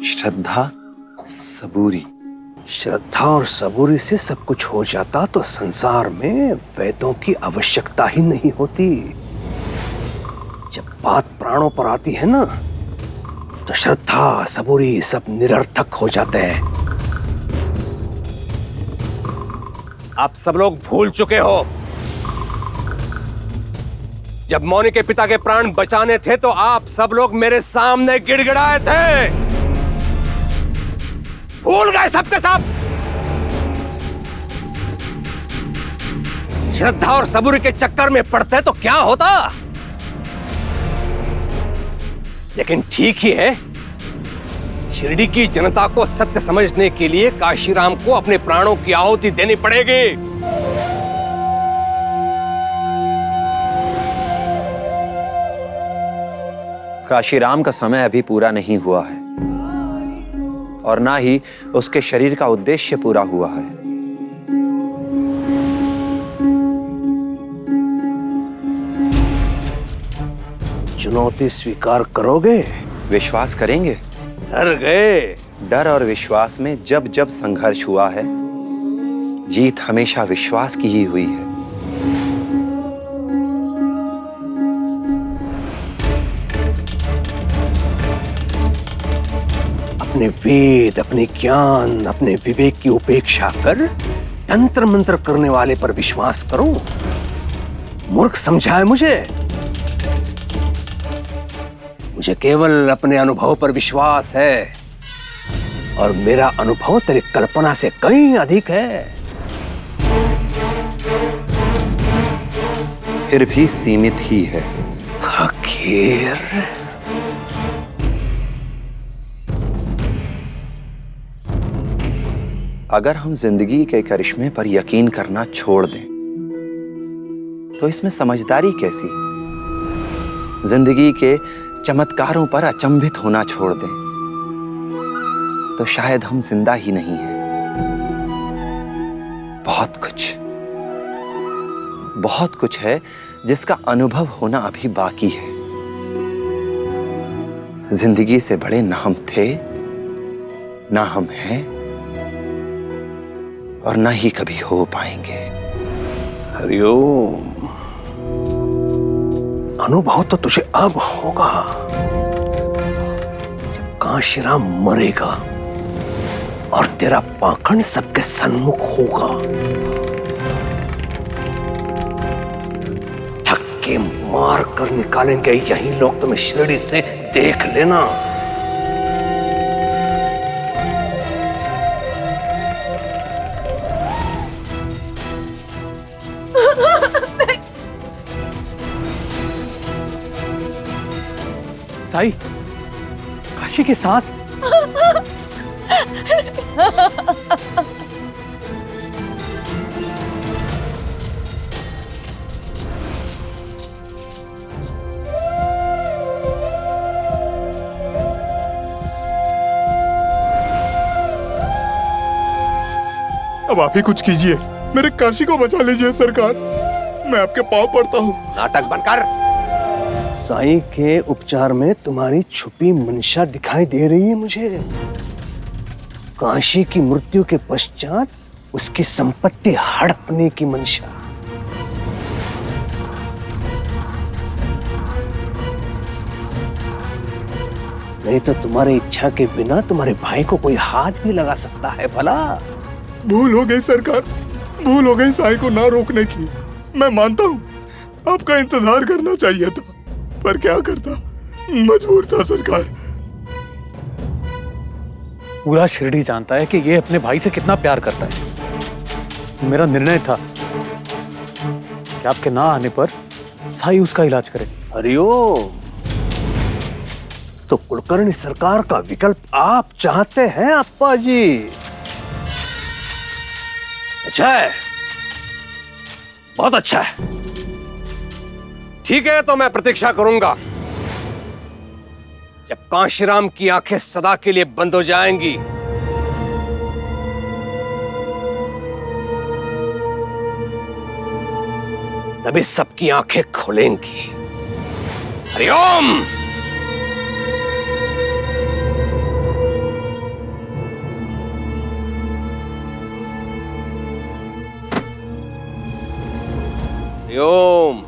श्रद्धा, सबूरी, श्रद्धा और सबूरी से सब कुछ हो जाता तो संसार में वेदों की आवश्यकता ही नहीं होती। जब बात प्राणों पर आती है ना, तो श्रद्धा सबूरी सब निरर्थक हो जाते हैं। आप सब लोग भूल चुके हो, जब मौनी के पिता के प्राण बचाने थे तो आप सब लोग मेरे सामने गिड़गिड़ाए थे। भूल गए सबके सब। श्रद्धा और सबूरी के चक्कर में पड़ते तो क्या होता। लेकिन ठीक ही है, शिरडी की जनता को सत्य समझने के लिए काशीराम को अपने प्राणों की आहुति देनी पड़ेगी। काशीराम का समय अभी पूरा नहीं हुआ है और ना ही उसके शरीर का उद्देश्य पूरा हुआ है। चुनौती स्वीकार करोगे? विश्वास करेंगे? डर गए? डर और विश्वास में जब जब संघर्ष हुआ है, जीत हमेशा विश्वास की ही हुई है। अपने वेद, अपने ज्ञान, अपने विवेक की उपेक्षा कर तंत्र मंत्र करने वाले पर विश्वास करो। मूर्ख समझा है मुझे केवल अपने अनुभव पर विश्वास है, और मेरा अनुभव तेरी कल्पना से कहीं अधिक है। फिर भी सीमित ही है। फकीर, अगर हम जिंदगी के करिश्मे पर यकीन करना छोड़ दें तो इसमें समझदारी कैसी? जिंदगी के चमत्कारों पर अचंभित होना छोड़ दें तो शायद हम जिंदा ही नहीं हैं। बहुत कुछ है जिसका अनुभव होना अभी बाकी है। जिंदगी से बड़े ना हम थे, ना हम हैं, और ना ही कभी हो पाएंगे। हरिओम। अनुभव तो तुझे अब होगा जब काशीराम मरेगा और तेरा पाखंड सबके सन्मुख होगा। धक्के मार कर निकालेंगे यही लोग तुम्हें शिरडी से, देख लेना। साई, काशी की सांस। अब आप ही कुछ कीजिए, मेरे काशी को बचा लीजिए सरकार, मैं आपके पांव पड़ता हूँ। नाटक बनकर। साईं के उपचार में तुम्हारी छुपी मंशा दिखाई दे रही है मुझे। काशी की मृत्यु के पश्चात उसकी संपत्ति हड़पने की मंशा। नहीं तो तुम्हारी इच्छा के बिना तुम्हारे भाई को कोई हाथ भी लगा सकता है भला। भूल हो गई सरकार, भूल हो गई साईं को ना रोकने की। मैं मानता हूँ आपका इंतजार करना चाहिए था, पर क्या करता, मजबूर था सरकार। पूरा शिरडी जानता है कि ये अपने भाई से कितना प्यार करता है। मेरा निर्णय था कि आपके ना आने पर साई उसका इलाज करे। हरिओम। तो कुलकर्णी सरकार का विकल्प आप चाहते हैं अप्पा जी? अच्छा है, बहुत अच्छा है। ठीक है, तो मैं प्रतीक्षा करूंगा। जब काशीराम की आंखें सदा के लिए बंद हो जाएंगी, तभी सबकी आंखें खुलेंगी। हरिओम। हरिओम।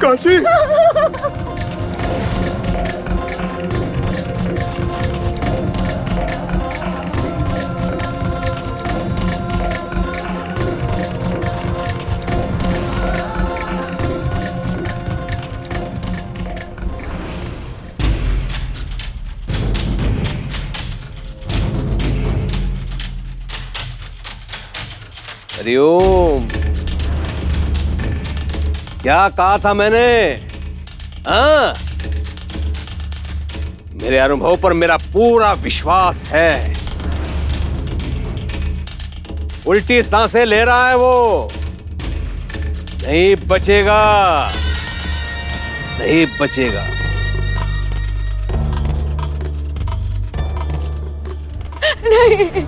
काशी हरिओम। क्या कहा था मैंने? हाँ, मेरे अनुभव पर मेरा पूरा विश्वास है। उल्टी सांसें ले रहा है वो, नहीं बचेगा, नहीं बचेगा। नहीं।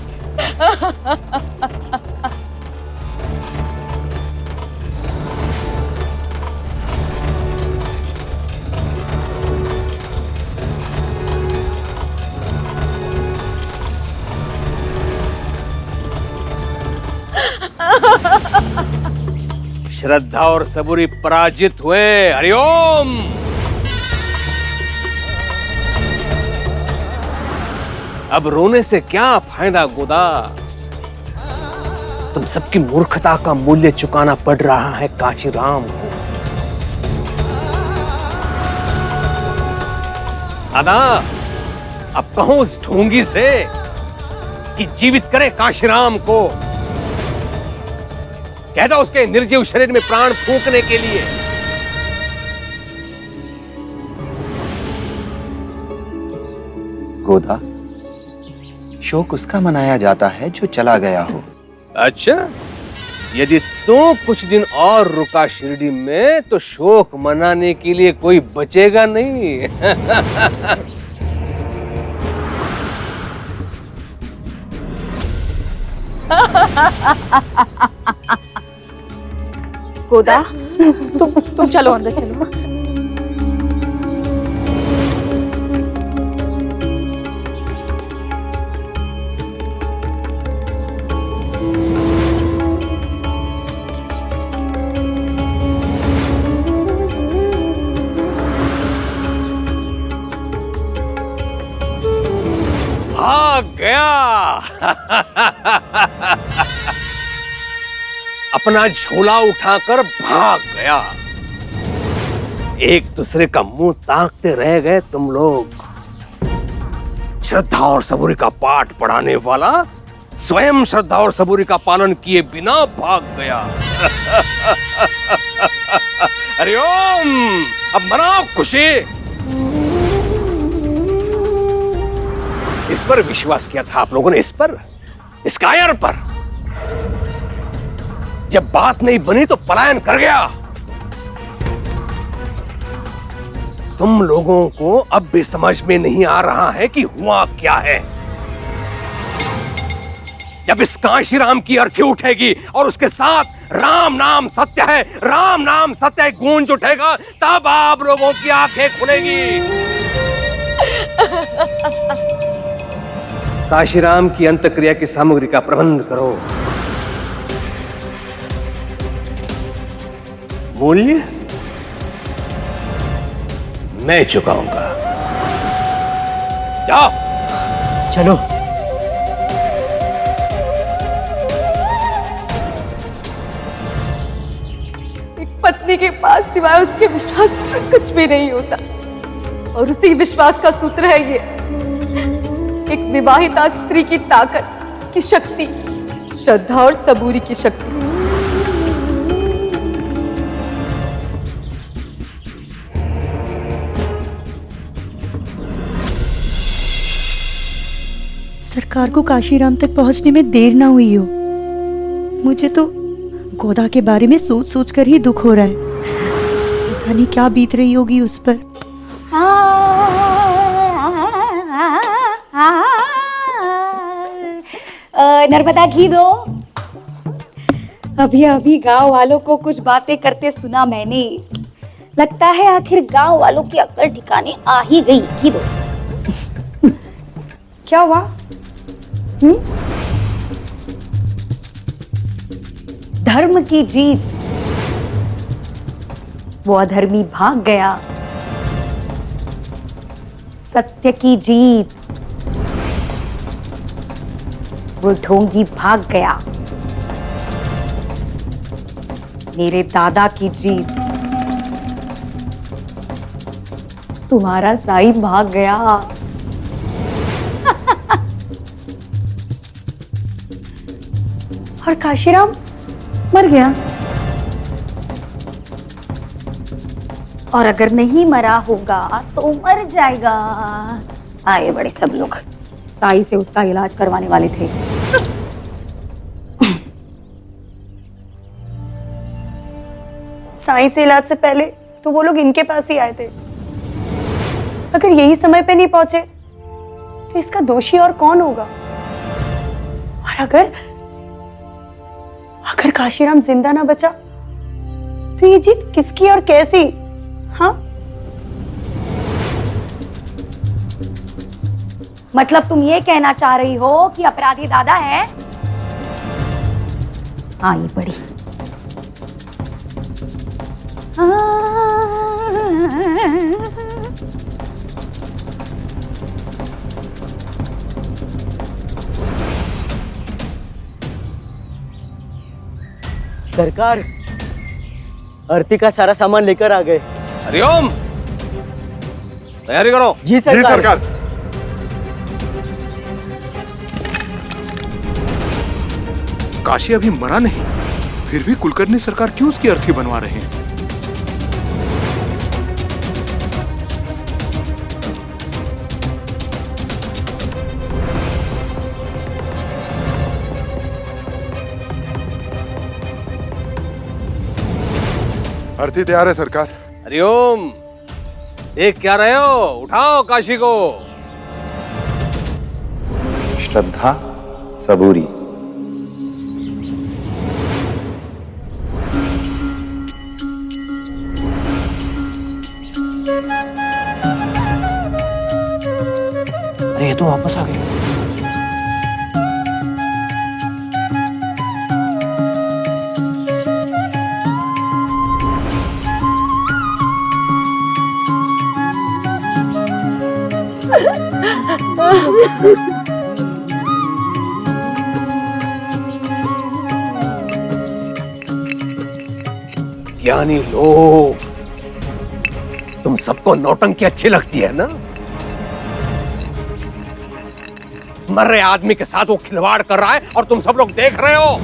श्रद्धा और सबूरी पराजित हुए। हरिओम। अब रोने से क्या फायदा गोदा? तुम सबकी मूर्खता का मूल्य चुकाना पड़ रहा है काशीराम को। दादा, अब कहूं उस ढोंगी से कि जीवित करे काशीराम को। कह दो उसके निर्जीव शरीर में प्राण फूंकने के लिए। गोदा, शोक उसका मनाया जाता है जो चला गया हो। अच्छा, यदि तू कुछ दिन और रुका शिरडी में तो शोक मनाने के लिए कोई बचेगा नहीं। गोदा, तुम चलो अंदर चलो। भाग गया। अपना झोला उठाकर भाग गया। एक दूसरे का मुंह ताकते रह गए तुम लोग। श्रद्धा और सबूरी का पाठ पढ़ाने वाला स्वयं श्रद्धा और सबूरी का पालन किए बिना भाग गया। हरिओम। अब मनाओ खुशी। इस पर विश्वास किया था आप लोगों ने, इस पर, इस कायर पर। जब बात नहीं बनी तो पलायन कर गया। तुम लोगों को अब भी समझ में नहीं आ रहा है कि हुआ क्या है। जब इस काशीराम की अर्थी उठेगी और उसके साथ राम नाम सत्य है, राम नाम सत्य है गूंज उठेगा, तब आप लोगों की आंखें खुलेगी। काशीराम की अंतक्रिया की सामग्री का प्रबंध करो। मूल्य मैं चुकाऊंगा। जाओ। चलो। एक पत्नी के पास सिवाय उसके विश्वास पर कुछ भी नहीं होता, और उसी विश्वास का सूत्र है ये। एक विवाहिता स्त्री की ताकत, उसकी शक्ति, श्रद्धा और सबूरी की शक्ति। सरकार को काशीराम तक पहुंचने में देर ना हुई हो। मुझे तो गोदा के बारे में सोच सोच कर ही दुख हो रहा है। पता नहीं क्या बीत रही होगी उस पर। नर्मदा घी दो। अभी अभी गांव वालों को कुछ बातें करते सुना मैंने। लगता है आखिर गांव वालों की अक्ल ठिकाने आ ही गई। घी दो। क्या हुआ? धर्म की जीत। वो अधर्मी भाग गया। सत्य की जीत। वो ढोंगी भाग गया। मेरे दादा की जीत। तुम्हारा साई भाग गया। और काशीराम मर गया। और अगर नहीं मरा होगा तो मर जाएगा। आए बड़े सब लोग साई से उसका इलाज करवाने वाले थे। साई से इलाज से पहले तो वो लोग इनके पास ही आए थे। अगर यही समय पे नहीं पहुंचे तो इसका दोषी और कौन होगा? और अगर काशीराम जिंदा ना बचा तो ये जीत किसकी और कैसी? हाँ, मतलब तुम ये कहना चाह रही हो कि अपराधी दादा है? हाँ, ये बड़ी। सरकार, आरती का सारा सामान लेकर आ गए। हरिओम, तैयारी करो। जी सरकार। काशी अभी मरा नहीं, फिर भी कुलकर्णी सरकार क्यों उसकी अर्थी बनवा रहे हैं? अर्थी तैयार है सरकार। हरिओम, देख क्या रहे हो? उठाओ काशी को। श्रद्धा सबूरी। अरे ये तो वापस आ गए। ज्ञानी लोग, तुम सबको नौटंकी अच्छी लगती है ना? मर रहे आदमी के साथ वो खिलवाड़ कर रहा है और तुम सब लोग देख रहे हो।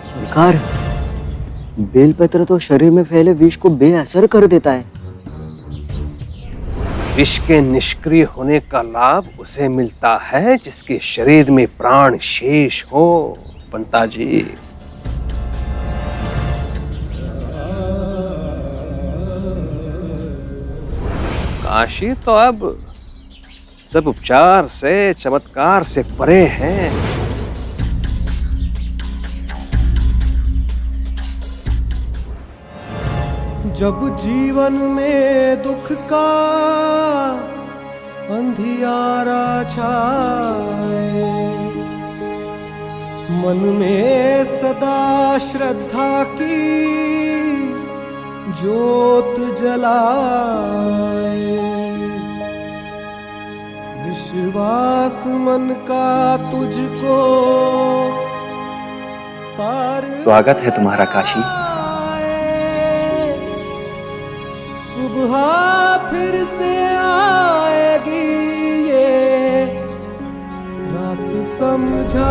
सरकार, बेलपत्र तो शरीर में फैले विष को बेअसर कर देता है। विष के निष्क्रिय होने का लाभ उसे मिलता है जिसके शरीर में प्राण शेष हो। पंता जी, काशी तो अब सब उपचार से, चमत्कार से परे हैं। जब जीवन में दुख का अंधियारा छाए, मन में सदा श्रद्धा की ज्योत जलाए, विश्वास मन का तुझको पार। स्वागत है तुम्हारा काशी। सुबह फिर से आएगी ये रात समझाए।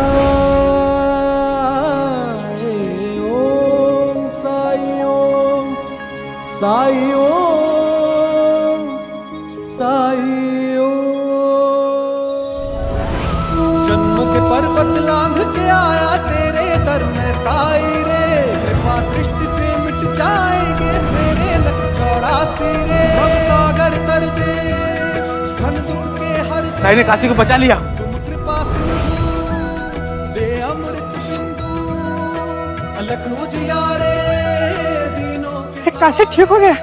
ओम साई ओम साई ओम साई ओम। जन्म के पर्वत लांघ के आया तेरे दर में साई रे, कृपा दृष्टि से मिट जाएंगे तेरे लख 84 रे। भव सागर तर दे घन दुख के हर साई ने काशी को बचा लिया। कृपा सिंधु दे अमृत सिंधु अलख उजियारे दीनों के। काशी ठीक हो गया?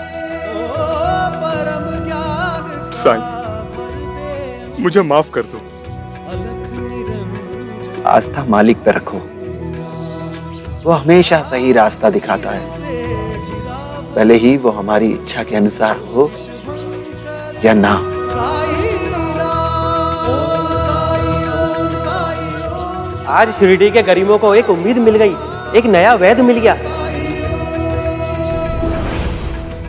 परम ज्ञान साईं, मुझे माफ कर दो। आस्था मालिक पे रखो, वो हमेशा सही रास्ता दिखाता है, भले ही वो हमारी इच्छा के अनुसार हो या ना। आज शिरडी के गरीबों को एक उम्मीद मिल गई, एक नया वैद्य मिल गया।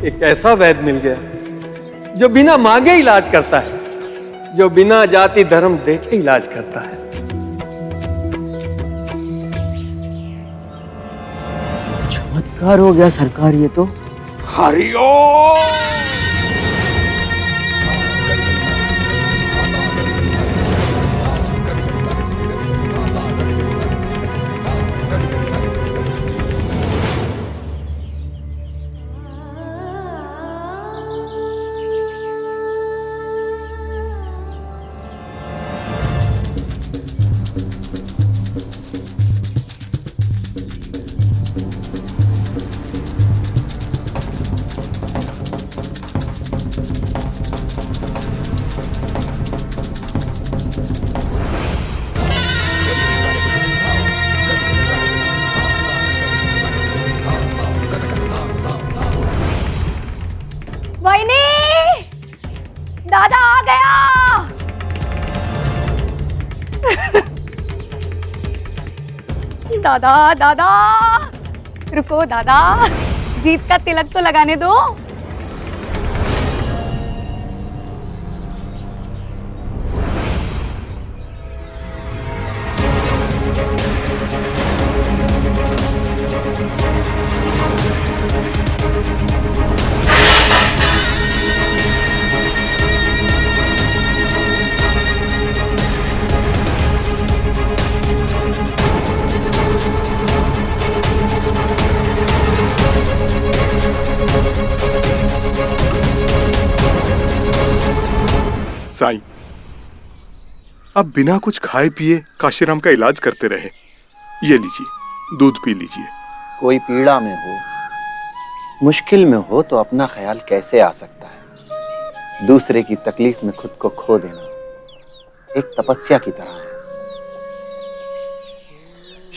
एक ऐसा वैद्य मिल गया जो बिना मांगे इलाज करता है, जो बिना जाति धर्म देखे इलाज करता है। चमत्कार हो गया सरकार ये तो। हरिओम। दादा आ गया। दादा दादा रुको दादा, जीत का तिलक तो लगाने दो। साईं, आप बिना कुछ खाए पिए काशीराम का इलाज करते रहे। ये लीजिए, दूध पी लीजिए। कोई पीड़ा में हो, मुश्किल में हो तो अपना ख्याल कैसे आ सकता है। दूसरे की तकलीफ में खुद को खो देना एक तपस्या की तरह है।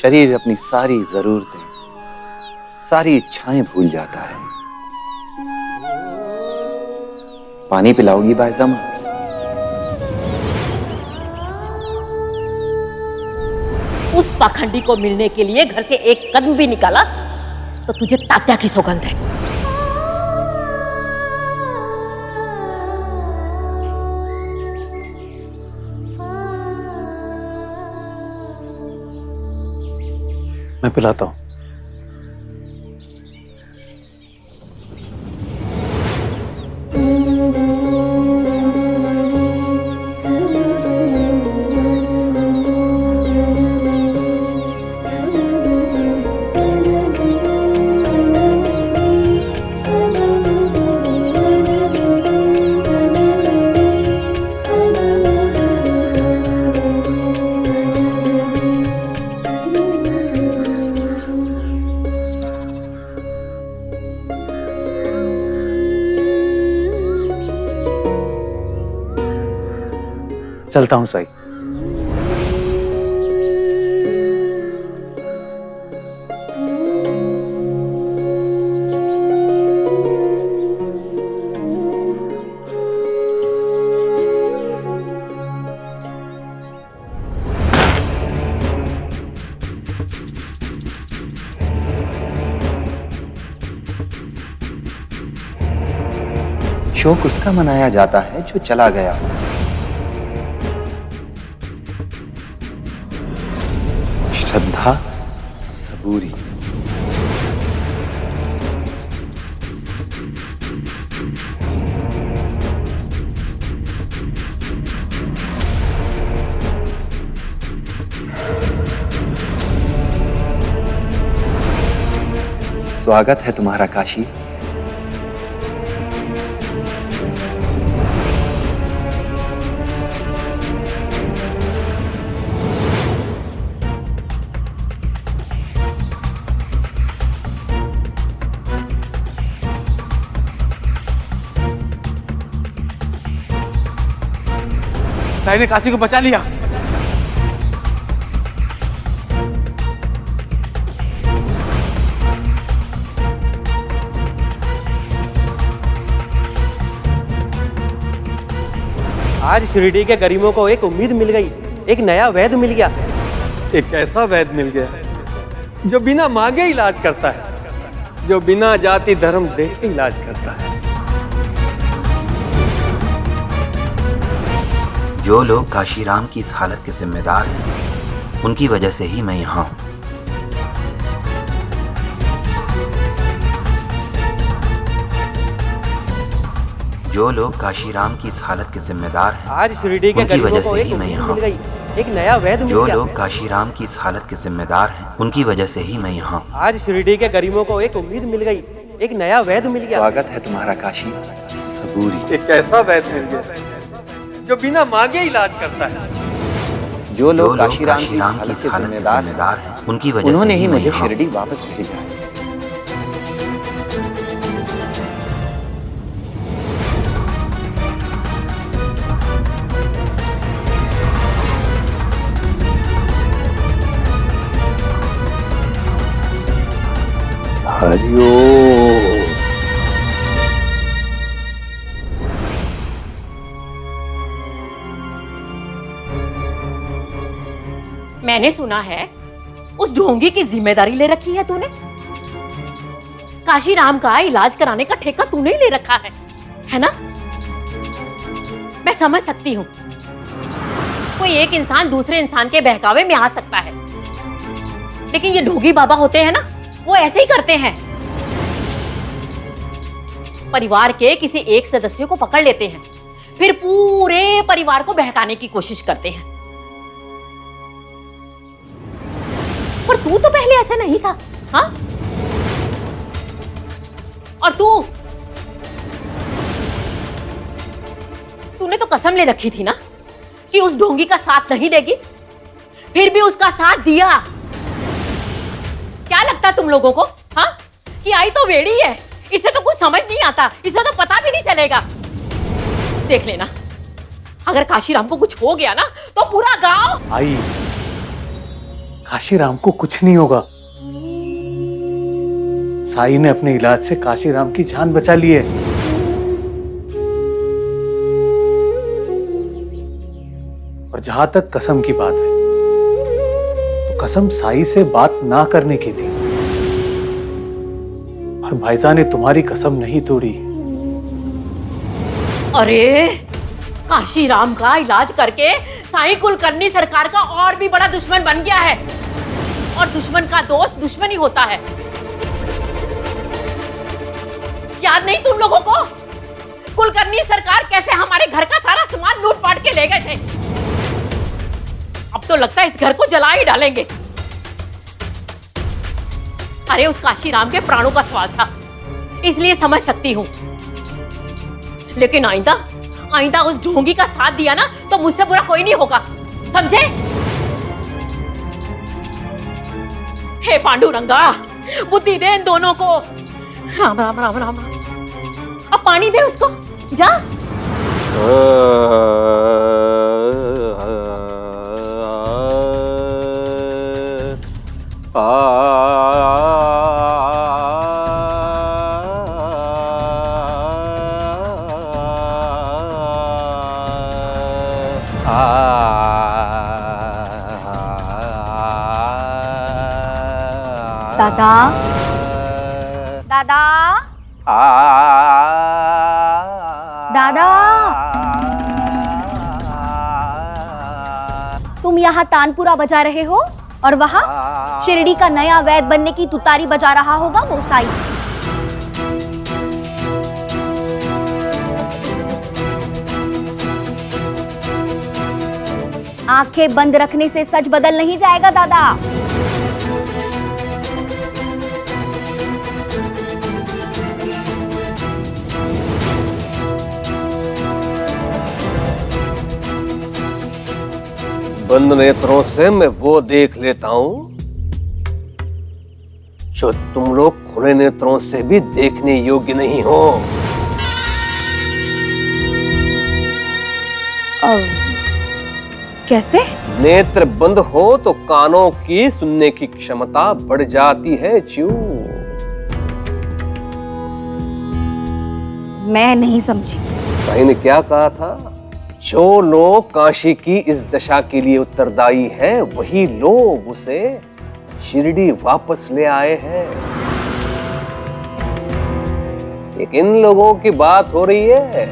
शरीर अपनी सारी जरूरतें, सारी इच्छाएं भूल जाता है। पानी पिलाओगी बायजामा? उस पाखंडी को मिलने के लिए घर से एक कदम भी निकाला तो तुझे तात्या की सौगंध है। मैं पिलाता हूं। चलता हूं साई। शोक उसका मनाया जाता है जो चला गया। श्रद्धा सबूरी। स्वागत है तुम्हारा काशी। साई ने काशी को बचा लिया। आज शिरडी के गरीबों को एक उम्मीद मिल गई, एक नया वैद्य मिल गया। एक ऐसा वैद्य मिल गया जो बिना मांगे इलाज करता है, जो बिना जाति धर्म देखे इलाज करता है। जो लोग काशीराम की इस हालत के जिम्मेदार हैं, उनकी वजह से ही मैं यहाँ हूँ। जो लोग काशीराम की इस हालत के जिम्मेदार हैं, आज शिरडी के उनकी गरीबों वजह को से एक ही मैं उम्मीद यहाँ मिल गई, एक नया वैद्य मिल जो गया। लोग काशीराम की इस हालत के जिम्मेदार हैं, उनकी वजह से ही मैं यहाँ हूँ। आज शिरडी के गरीबों को एक उम्मीद मिल गई, एक नया वैद्य मिल गया। स्वागत है तुम्हारा काशी सबूरी। एक ऐसा वैद्य मिल गया जो बिना मांगे इलाज करता है। जो लोग काशीराम की इस हालत के जिम्मेदार हैं, उनकी वजह से उन्होंने ही मुझे यहाँ हूँ। शिरडी वापस भेजा है। हरिओम। मैंने सुना है उस ढोंगी की जिम्मेदारी ले रखी है तूने। काशीराम का इलाज कराने का ठेका तूने ही ले रखा है ना? मैं समझ सकती हूँ कोई एक इंसान दूसरे इंसान के बहकावे में आ सकता है, लेकिन ये ढोंगी बाबा होते हैं ना, वो ऐसे ही करते हैं। परिवार के किसी एक सदस्य को पकड़ लेते हैं, फिर पूरे परिवार को बहकाने की कोशिश करते हैं। पर तू तो पहले ऐसा नहीं था, हाँ? और तूने तो कसम ले रखी थी ना कि उस ढोंगी का साथ नहीं देगी, फिर भी उसका साथ दिया। क्या लगता तुम लोगों को, हाँ? कि आई तो वेड़ी है, इसे तो कुछ समझ नहीं आता, इसे तो पता भी नहीं चलेगा। देख लेना, अगर काशीराम को कुछ हो गया ना तो पूरा गांव। आई, काशीराम को कुछ नहीं होगा। साई ने अपने इलाज से काशीराम की जान बचा ली है। और जहां तक कसम की बात है, तो कसम साई से बात ना करने की थी, और भाईजान ने तुम्हारी कसम नहीं तोड़ी। अरे काशीराम का इलाज करके साई कुलकर्णी सरकार का और भी बड़ा दुश्मन बन गया है, और दुश्मन का दोस्त दुश्मन ही होता है। याद नहीं तुम लोगों को कुलकर्णी सरकार कैसे हमारे घर का सारा सामान लूट पाट के ले गए थे? अब तो लगता है इस घर को जला ही डालेंगे। अरे उस काशीराम के प्राणों का सवाल था, इसलिए समझ सकती हूं, लेकिन आइंदा उस ढोंगी का साथ दिया ना तो मुझसे बुरा कोई नहीं होगा, समझे? हे पांडुरंगा, बुद्धि दे इन दोनों को। राम राम राम राम। अब पानी दे उसको, जा। दादा, दादा, तुम यहाँ तानपुरा बजा रहे हो और वहाँ शिरडी का नया वैद बनने की तुतारी बजा रहा होगा वो साई। आंखें बंद रखने से सच बदल नहीं जाएगा दादा। बंद नेत्रों से मैं वो देख लेता हूं जो तुम लोग खुले नेत्रों से भी देखने योग्य नहीं हो। कैसे? नेत्र बंद हो तो कानों की सुनने की क्षमता बढ़ जाती है च्यू। मैं नहीं समझी। साईं ने क्या कहा था? जो लोग काशी की इस दशा के लिए उत्तरदायी हैं, वही लोग उसे शिरडी वापस ले आए हैं। एक इन लोगों की बात हो रही है।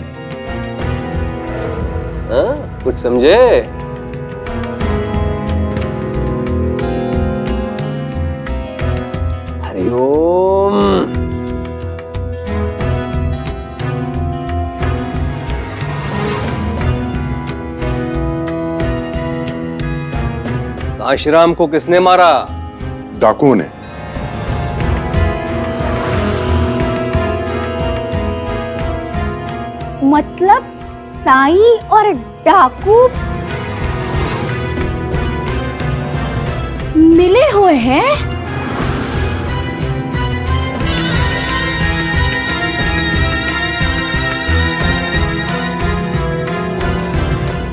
हाँ? कुछ समझे? हरिओम। काशीराम को किसने मारा? डाकुओं ने। मतलब साई और डाकू मिले हुए हैं?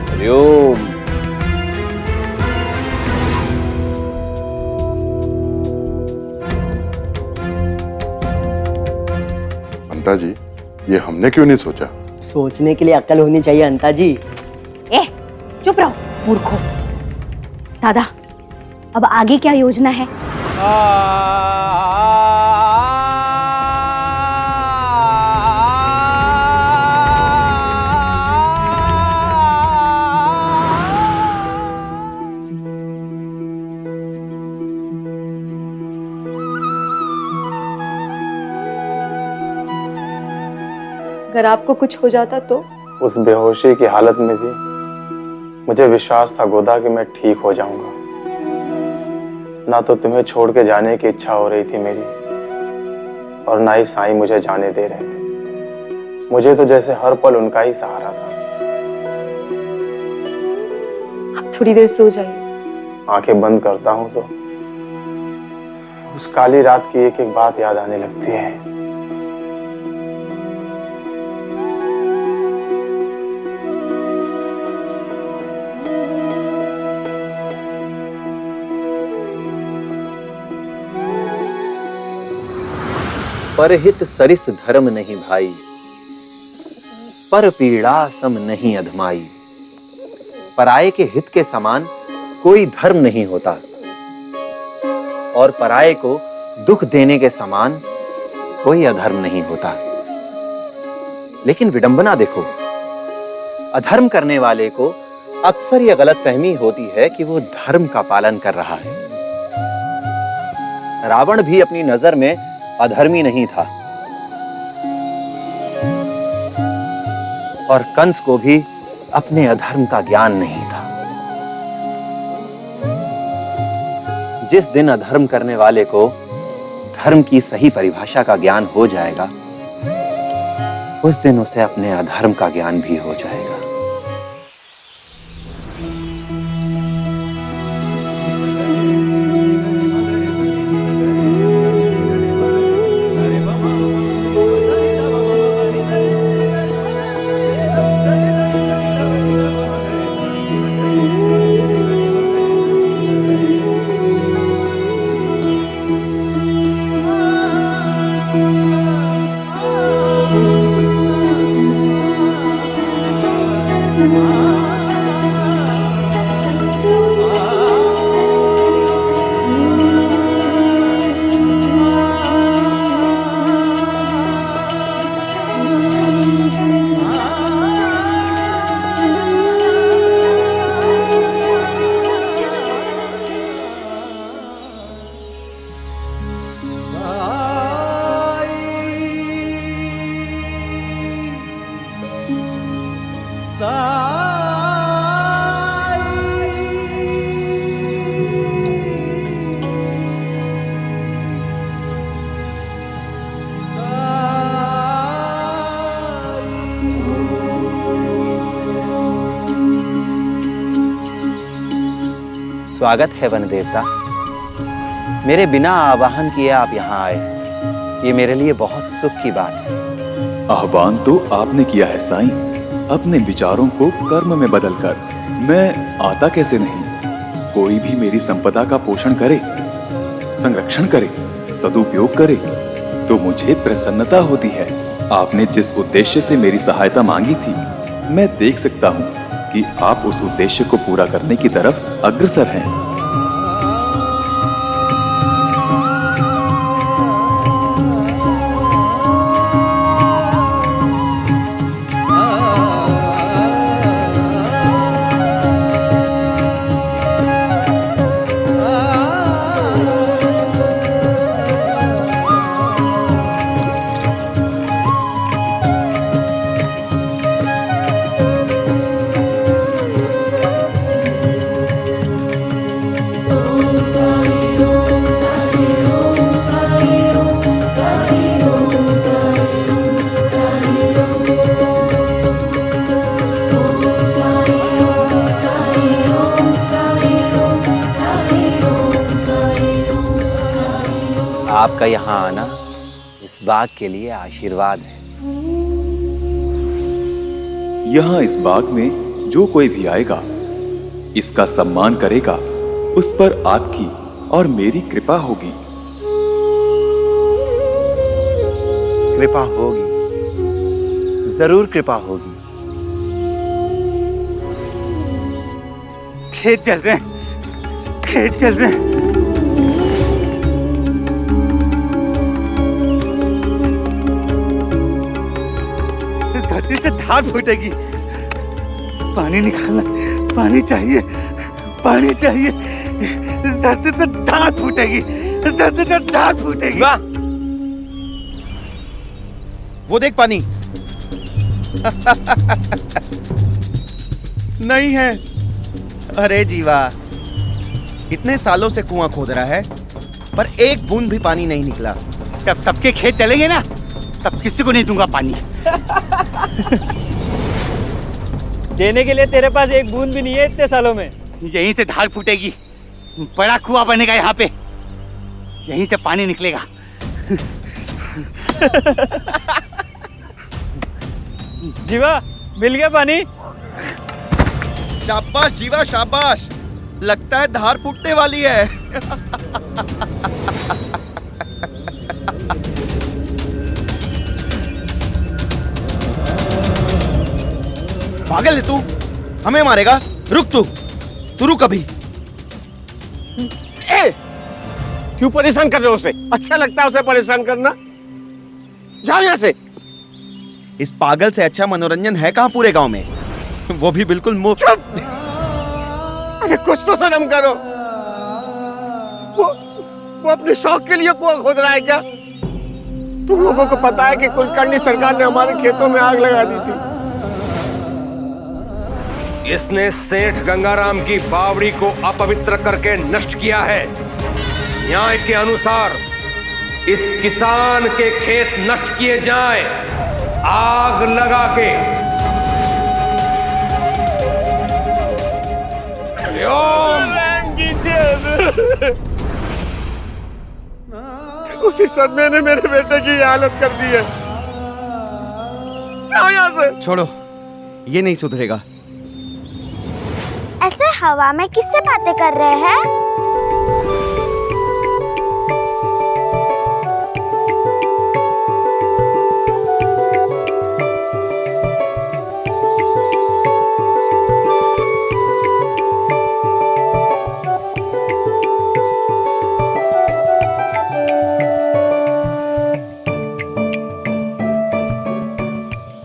हरिओम। अंता जी, ये हमने क्यों नहीं सोचा? सोचने के लिए अक्ल होनी चाहिए अंता जी। ए, चुप रहो मूर्खों। दादा, अब आगे क्या योजना है? अगर आपको कुछ हो जाता तो? उस बेहोशी की हालत में भी मुझे विश्वास था गोदा कि मैं ठीक हो जाऊंगा। ना तो तुम्हें छोड़ के जाने की इच्छा हो रही थी मेरी, और ना ही साईं मुझे जाने दे रहे थे। मुझे तो जैसे हर पल उनका ही सहारा था। आप थोड़ी देर सो जाइए। आंखें बंद करता हूं तो उस काली रात की एक एक बात याद आने लगती है। परहित सरिस धर्म नहीं भाई, पर पीड़ा सम नहीं अधमाई। पराये के हित के समान कोई धर्म नहीं होता, और पराये को दुख देने के समान कोई अधर्म नहीं होता। लेकिन विडंबना देखो, अधर्म करने वाले को अक्सर यह गलतफहमी होती है कि वो धर्म का पालन कर रहा है। रावण भी अपनी नजर में अधर्मी नहीं था, और कंस को भी अपने अधर्म का ज्ञान नहीं था। जिस दिन अधर्म करने वाले को धर्म की सही परिभाषा का ज्ञान हो जाएगा, उस दिन उसे अपने अधर्म का ज्ञान भी हो जाएगा। स्वागत है वन देवता। मेरे बिना आवाहन किए आप यहाँ आए, ये मेरे लिए बहुत सुख की बात है। आह्वान तो आपने किया है साईं, अपने विचारों को कर्म में बदलकर। मैं आता कैसे नहीं। कोई भी मेरी संपदा का पोषण करे, संरक्षण करे, सदुपयोग करे तो मुझे प्रसन्नता होती है। आपने जिस उद्देश्य से मेरी सहायता मांगी थी, मैं देख सकता हूँ कि आप उस उद्देश्य को पूरा करने की तरफ अग्रसर हैं। आपका यहाँ आना इस बाग के लिए आशीर्वाद है। यहाँ इस बाग में जो कोई भी आएगा, इसका सम्मान करेगा, उस पर आपकी और मेरी कृपा होगी। कृपा होगी, जरूर कृपा होगी। खेत चल रहे हैं, खेत चल रहे हैं। धरती से धार फूटेगी। पानी निकालना, पानी चाहिए, पानी चाहिए। इस धरती से धार फूटेगी, इस धरती से धार फूटेगी। वो देख पानी। नहीं है। अरे जीवा, इतने सालों से कुआं खोद रहा है पर एक बूंद भी पानी नहीं निकला। जब सबके खेत चलेंगे ना, तब किसी को नहीं दूंगा पानी। देने के लिए तेरे पास एक बूंद भी नहीं है इतने सालों में। यहीं से धार फूटेगी, बड़ा कुआं बनेगा यहाँ पे, यहीं से पानी निकलेगा। जीवा, मिल गया पानी। शाबाश जीवा, शाबाश। लगता है धार फूटने वाली है। पागल है तू, हमें मारेगा। रुक तू रुक अभी। क्यों परेशान कर रहे हो उसे? अच्छा लगता है उसे परेशान करना? जाओ यहाँ से। इस पागल से अच्छा मनोरंजन है कहाँ पूरे गांव में, वो भी बिल्कुल मुफ्त। अरे कुछ तो शर्म करो। वो अपने शौक के लिए कुआं खोद रहा है क्या? तुम लोगों को पता है कि कुलकर्णी सरकार ने हमारे खेतों में आग लगा दी थी। इसने सेठ गंगाराम की बावड़ी को अपवित्र करके नष्ट किया है। न्याय के अनुसार इस किसान के खेत नष्ट किए जाएं, आग लगा के। उसी सदमे ने मेरे बेटे की हालत कर दी है। जाओ यहाँ से। छोड़ो, ये नहीं सुधरेगा। ऐसे हवा में किससे बातें कर रहे हैं?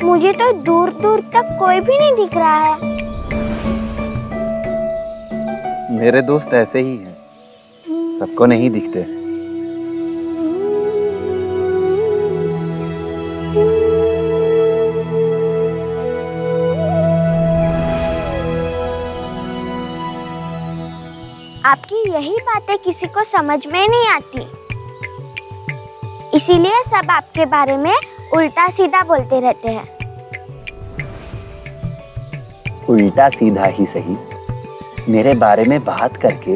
मुझे तो दूर दूर तक कोई भी नहीं दिख रहा है। मेरे दोस्त ऐसे ही हैं, सबको नहीं दिखते। आपकी यही बातें किसी को समझ में नहीं आती, इसीलिए सब आपके बारे में उल्टा सीधा बोलते रहते हैं। उल्टा सीधा ही सही, मेरे बारे में बात करके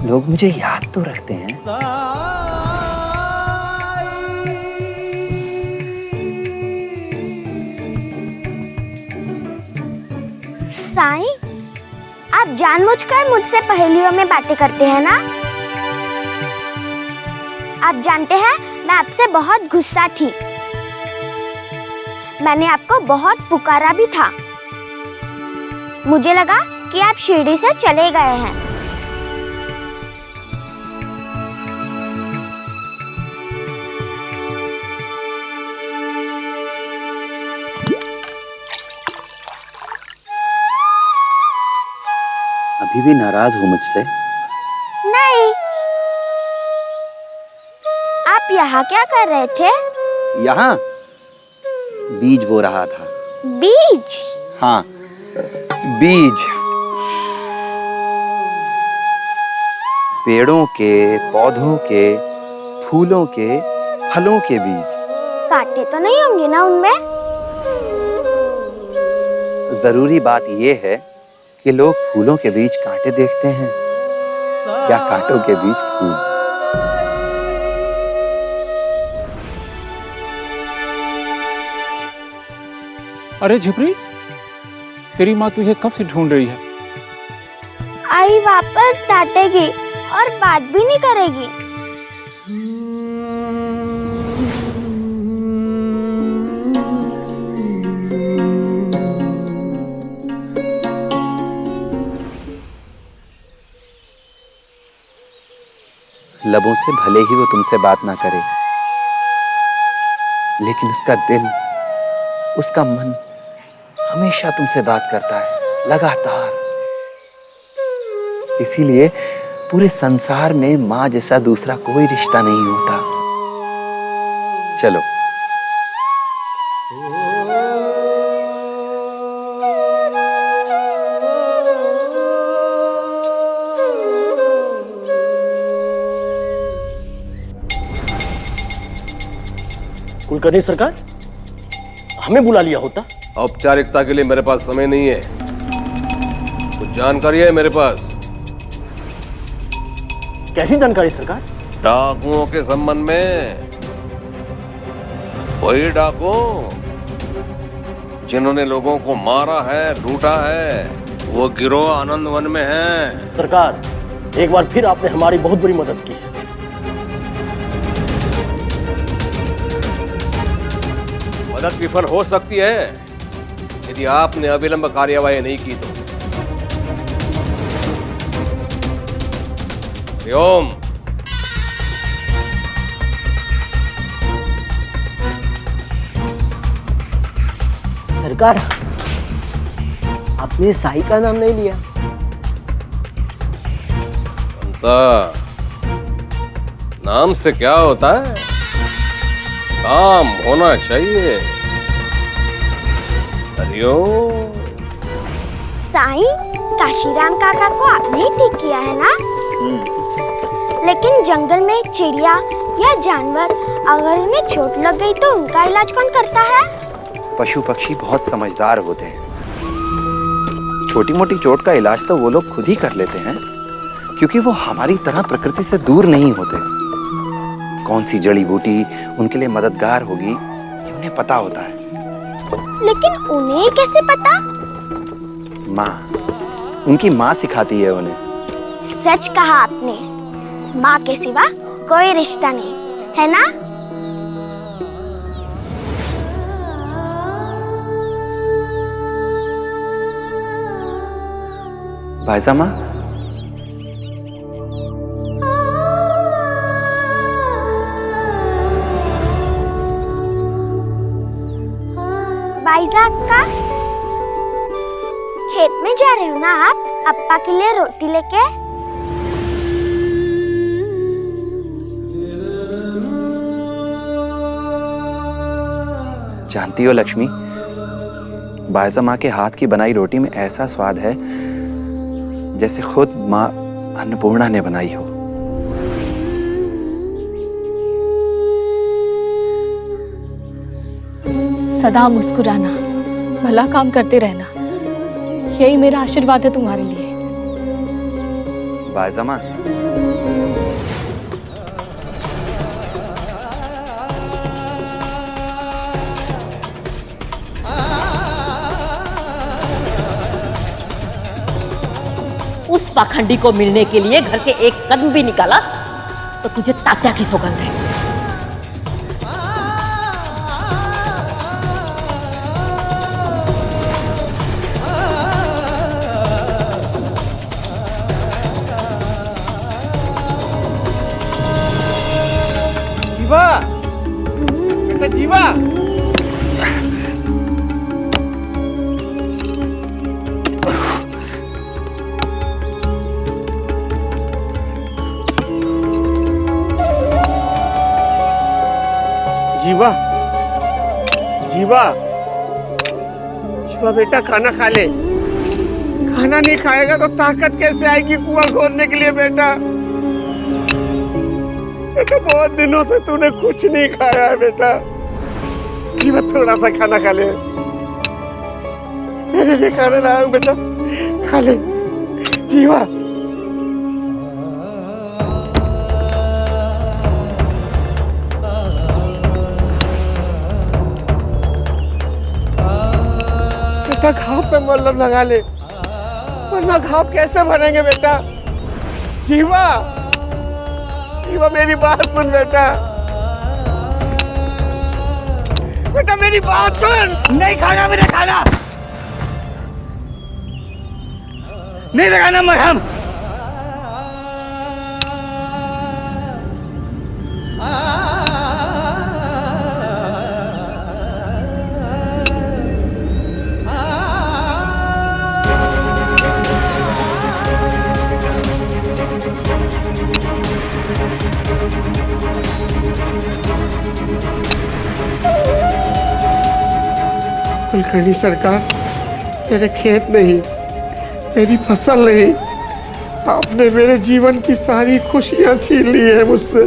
लोग मुझे याद तो रखते हैं। साईं, आप जानबूझकर मुझसे पहेलियों में बातें करते हैं ना? आप जानते हैं मैं आपसे बहुत गुस्सा थी। मैंने आपको बहुत पुकारा भी था। मुझे लगा कि आप शिरडी से चले गए हैं। अभी भी नाराज हो मुझसे? नहीं। आप यहाँ क्या कर रहे थे? यहाँ बीज बो रहा था। बीज? हाँ, बीज। पेड़ों के, पौधों के, फूलों के, फलों के बीज। कांटे तो नहीं होंगे ना उनमें? जरूरी बात यह है कि लोग फूलों के बीच कांटे देखते हैं या कांटों के बीच फूल। अरे झिपरी, तेरी माँ तुझे कब से ढूंढ रही है? आई वापस डांटेगी और बात भी नहीं करेगी। लबों से भले ही वो तुमसे बात ना करे, लेकिन उसका दिल, उसका मन हमेशा तुमसे बात करता है, लगातार। इसीलिए पूरे संसार में माँ जैसा दूसरा कोई रिश्ता नहीं होता। चलो। कुलकर्णी सरकार, हमें बुला लिया होता। औपचारिकता के लिए मेरे पास समय नहीं है। कुछ जानकारी है मेरे पास। कैसी जानकारी सरकार? डाकुओं के संबंध में। वही डाकू जिन्होंने लोगों को मारा है, लूटा है, वो गिरोह आनंद वन में है। सरकार, एक बार फिर आपने हमारी बहुत बड़ी मदद की। मदद विफल हो सकती है यदि आपने अविलंब कार्यवाही नहीं की तो। ओम। सरकार, आपने साई का नाम नहीं लिया। नाम से क्या होता है? काम होना चाहिए। हरिओम। साईं, काशीराम काका को आपने ही ठीक किया है ना? लेकिन जंगल में एक चिड़िया या जानवर अगर उन्हें चोट लग गई तो उनका इलाज कौन करता है? पशु पक्षी बहुत समझदार होते हैं। छोटी मोटी चोट का इलाज तो वो लोग खुद ही कर लेते हैं, क्योंकि वो हमारी तरह प्रकृति से दूर नहीं होते। कौन सी जड़ी बूटी उनके लिए मददगार होगी ये उन्हें पता होता है। लेकिन उन्हें कैसे पता? माँ, उनकी माँ सिखाती है उन्हें। सच कहा आपने। माँ के सिवा कोई रिश्ता नहीं, है ना? भाईसा माँ, भाईसा का खेत में जा रहे हो ना आप, अप्पा के लिए रोटी लेके? जानती हो लक्ष्मी, बायजा माँ के हाथ की बनाई रोटी में ऐसा स्वाद है जैसे खुद माँ अन्नपूर्णा ने बनाई हो। सदा मुस्कुराना, भला काम करते रहना, यही मेरा आशीर्वाद है तुम्हारे लिए। बाज़मा। उस पाखंडी को मिलने के लिए घर से एक कदम भी निकाला तो तुझे तात्या की सौगंध है। जीवा, बेटा जीवा। जीवा, जीवा, जीवा बेटा खाना खा ले। खाना नहीं खाएगा तो ताकत कैसे आएगी कुआं खोदने के लिए बेटा? बेटा बहुत दिनों से तूने कुछ नहीं खाया है बेटा। जीवा थोड़ा सा खाना खा ले। तेरे लिए खाना लाया हूं बेटा, खा ले जीवा। बेटा घाव पे मल्लम लगा ले, वरना घाव कैसे भरेंगे बेटा? जीवा, जीवा मेरी बात सुन बेटा। बेटा मेरी बात सुन। नहीं खाना मेरा खाना, नहीं लगाना मरहम। कुलकर्णी सरकार, मेरे खेत नहीं, मेरी फसल नहीं, आपने मेरे जीवन की सारी खुशियां छीन ली है मुझसे।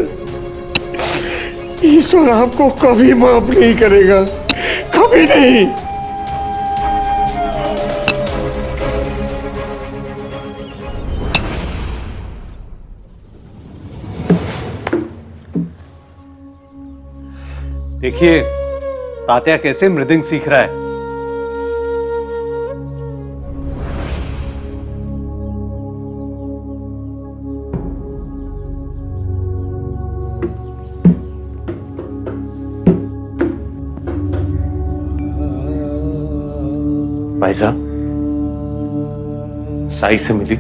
ईश्वर आपको कभी माफ नहीं करेगा, कभी नहीं। देखिए तात्या कैसे मृदंग सीख रहा है। भाई साहब, साई से मिली?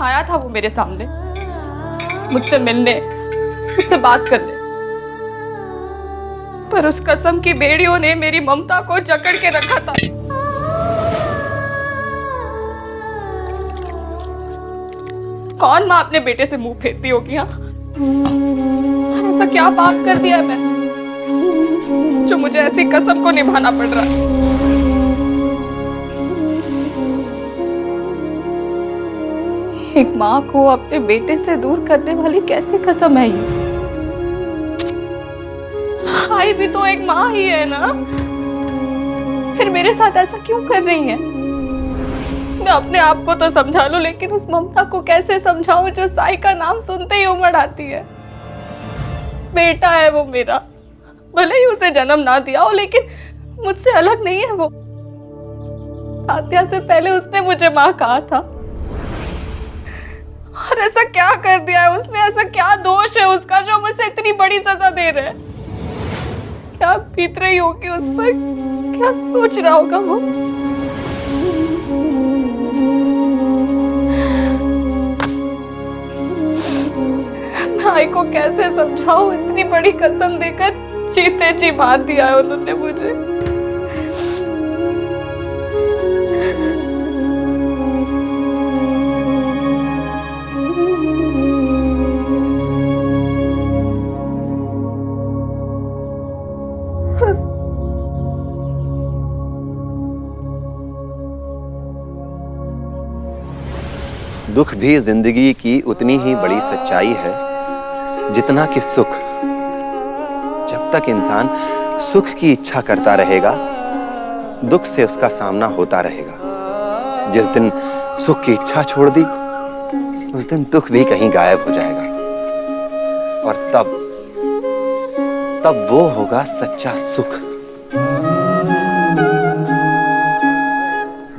आया था वो मेरे सामने, मुझसे मिलने, मुझसे बात करने, पर उस कसम की बेड़ियों ने मेरी ममता को जकड़ के रखा था। कौन माँ अपने बेटे से मुंह फेरती होगी? हाँ, ऐसा क्या पाप कर दिया मैं जो मुझे ऐसी कसम को निभाना पड़ रहा है? एक माँ को अपने बेटे से दूर करने वाली कैसी कसम है ये? आई भी तो एक माँ ही है ना, फिर मेरे साथ ऐसा क्यों कर रही है? मैं अपने आप को तो समझा लूं, लेकिन उस ममता को कैसे समझाऊं जो साई का नाम सुनते ही उमड़ आती है? बेटा है वो मेरा, भले ही उसे जन्म ना दिया हो, लेकिन मुझसे अलग नहीं है वो। तात्या से पहले उसने मुझे माँ कहा था, और ऐसा क्या कर दिया है उसने? ऐसा क्या दोष है उसका जो मुझे इतनी बड़ी सजा दे रहा है? क्या बीत रही होगी उस पर, क्या सोच रहा होगा वो? भाई को कैसे समझाऊं? इतनी बड़ी कसम देकर जीते जी मार दिया है उन्होंने मुझे। दुख भी जिंदगी की उतनी ही बड़ी सच्चाई है जितना कि सुख। जब तक इंसान सुख की इच्छा करता रहेगा, दुख से उसका सामना होता रहेगा। जिस दिन सुख की इच्छा छोड़ दी, उस दिन दुख भी कहीं गायब हो जाएगा। और तब वो होगा सच्चा सुख,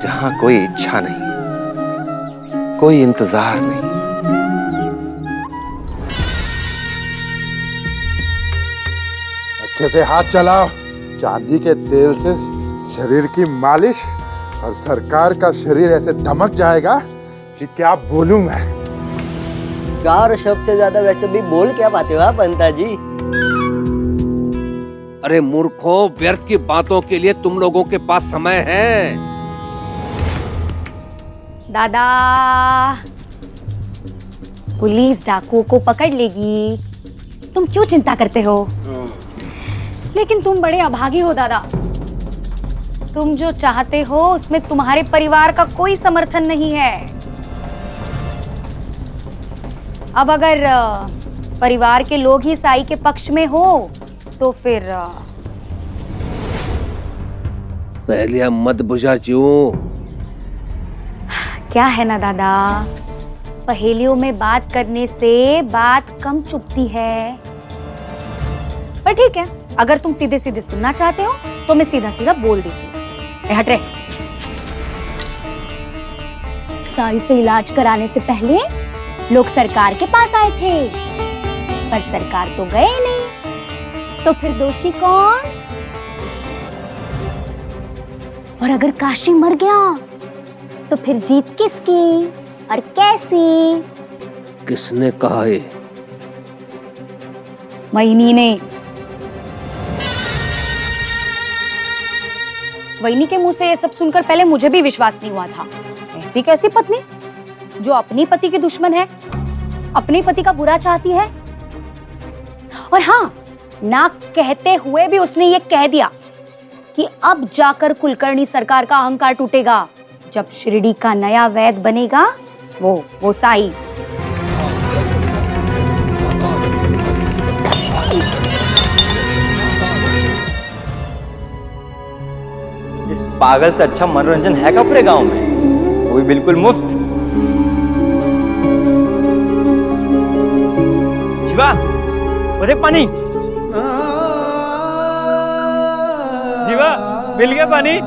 जहां कोई इच्छा नहीं, कोई इंतजार नहीं। अच्छे से हाथ चलाओ। चांदी के तेल से शरीर की मालिश और सरकार का शरीर ऐसे दमक जाएगा कि क्या बोलूं मैं। 4 शब्द से ज्यादा वैसे भी बोल क्या पाते हो आप पंता जी? अरे मूर्खों, व्यर्थ की बातों के लिए तुम लोगों के पास समय है। दादा, पुलिस डाकुओं को पकड़ लेगी, तुम क्यों चिंता करते हो? लेकिन तुम बड़े अभागी हो दादा। तुम जो चाहते हो उसमें तुम्हारे परिवार का कोई समर्थन नहीं है। अब अगर परिवार के लोग ही साई के पक्ष में हो तो फिर पहले मत बुझा क्यों? क्या है ना दादा, पहेलियों में बात करने से बात कम चुभती है। पर ठीक है, अगर तुम सीधे सीधे सुनना चाहते हो तो मैं सीधा सीधा बोल देती हूँ। हट रे। साई से इलाज कराने से पहले लोग सरकार के पास आए थे, पर सरकार तो गए नहीं, तो फिर दोषी कौन? और अगर काशी मर गया तो फिर जीत किसकी और कैसी? किसने कहा ये? वहीनी ने। वहीनी के मुंह से ये सब सुनकर पहले मुझे भी विश्वास नहीं हुआ था। ऐसी कैसी पत्नी जो अपनी पति की दुश्मन है, अपने पति का बुरा चाहती है। और हाँ, ना कहते हुए भी उसने ये कह दिया कि अब जाकर कुलकर्णी सरकार का अहंकार टूटेगा जब शिरडी का नया वैद्य बनेगा वो साई। इस पागल से अच्छा मनोरंजन है क्या पूरे गांव में? वो भी बिल्कुल मुफ्त। शिवा, वो पानी। शिवा, मिल गया पानी।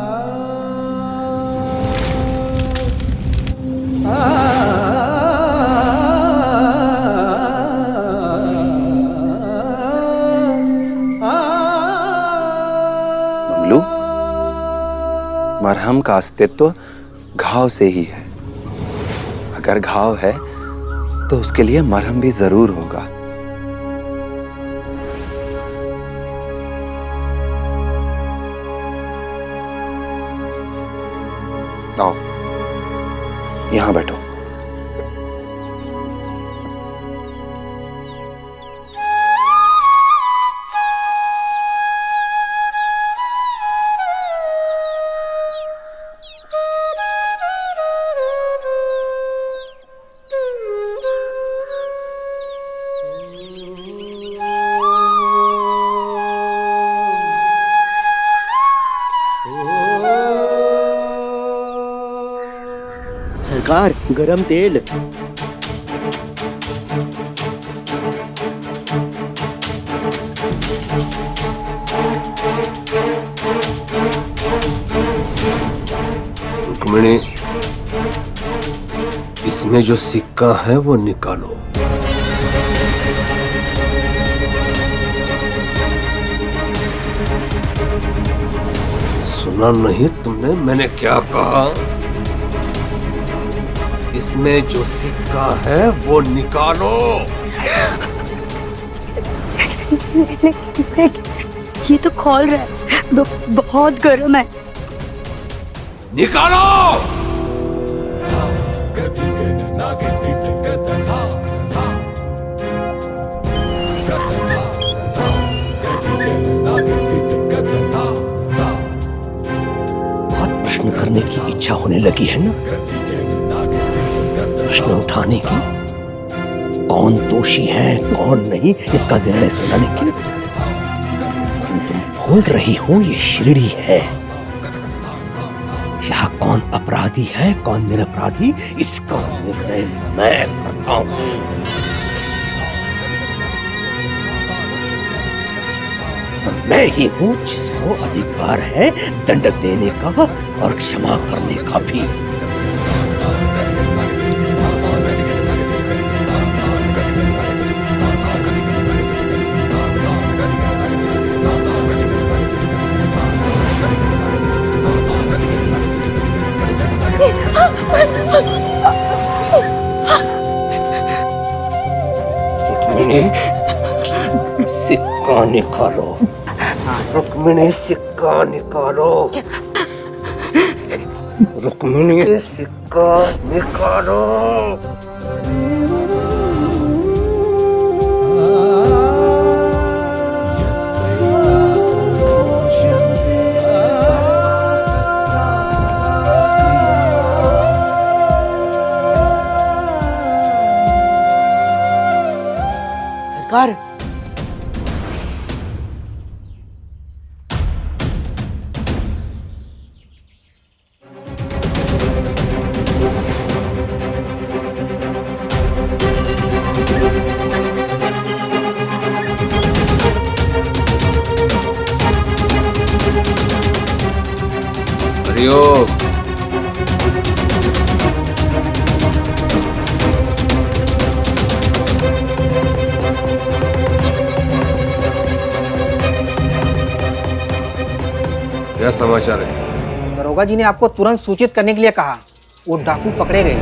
बबलू, मरहम का अस्तित्व घाव से ही है। अगर घाव है तो उसके लिए मरहम भी जरूर होगा। आओ, यहां बैठो। सरकार, गरम तेल। रुक्मिणी, इसमें जो सिक्का है वो निकालो। सुना नहीं तुमने मैंने क्या कहा? इसमें जो सिक्का है वो निकालो। ये तो खोल रहा है, बहुत गर्म है। निकालो। बहुत प्रश्न करने की इच्छा होने लगी है ना? प्रश्न उठाने की, कौन दोषी है कौन नहीं इसका निर्णय सुनाने की। तुम भूल रही हो ये शिरडी है, यहाँ कौन अपराधी है कौन निरपराधी इसका निर्णय मैं करता हूं। मैं ही हूं जिसको अधिकार है दंड देने का और क्षमा करने का भी। सिक्का निकालो, रुक्मिणी सिक्का निकालो, रुक्मिणी सिक्का निकालो। सरकार, हरिओम। क्या समाचार है? दरोगा जी ने आपको तुरंत सूचित करने के लिए कहा। वो डाकू पकड़े गए।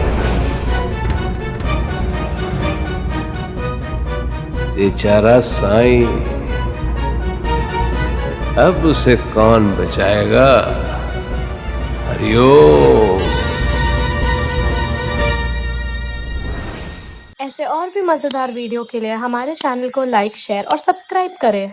बेचारा साईं, अब उसे कौन बचाएगा? हरिओम। ऐसे और भी मजेदार वीडियो के लिए हमारे चैनल को लाइक, शेयर और सब्सक्राइब करें।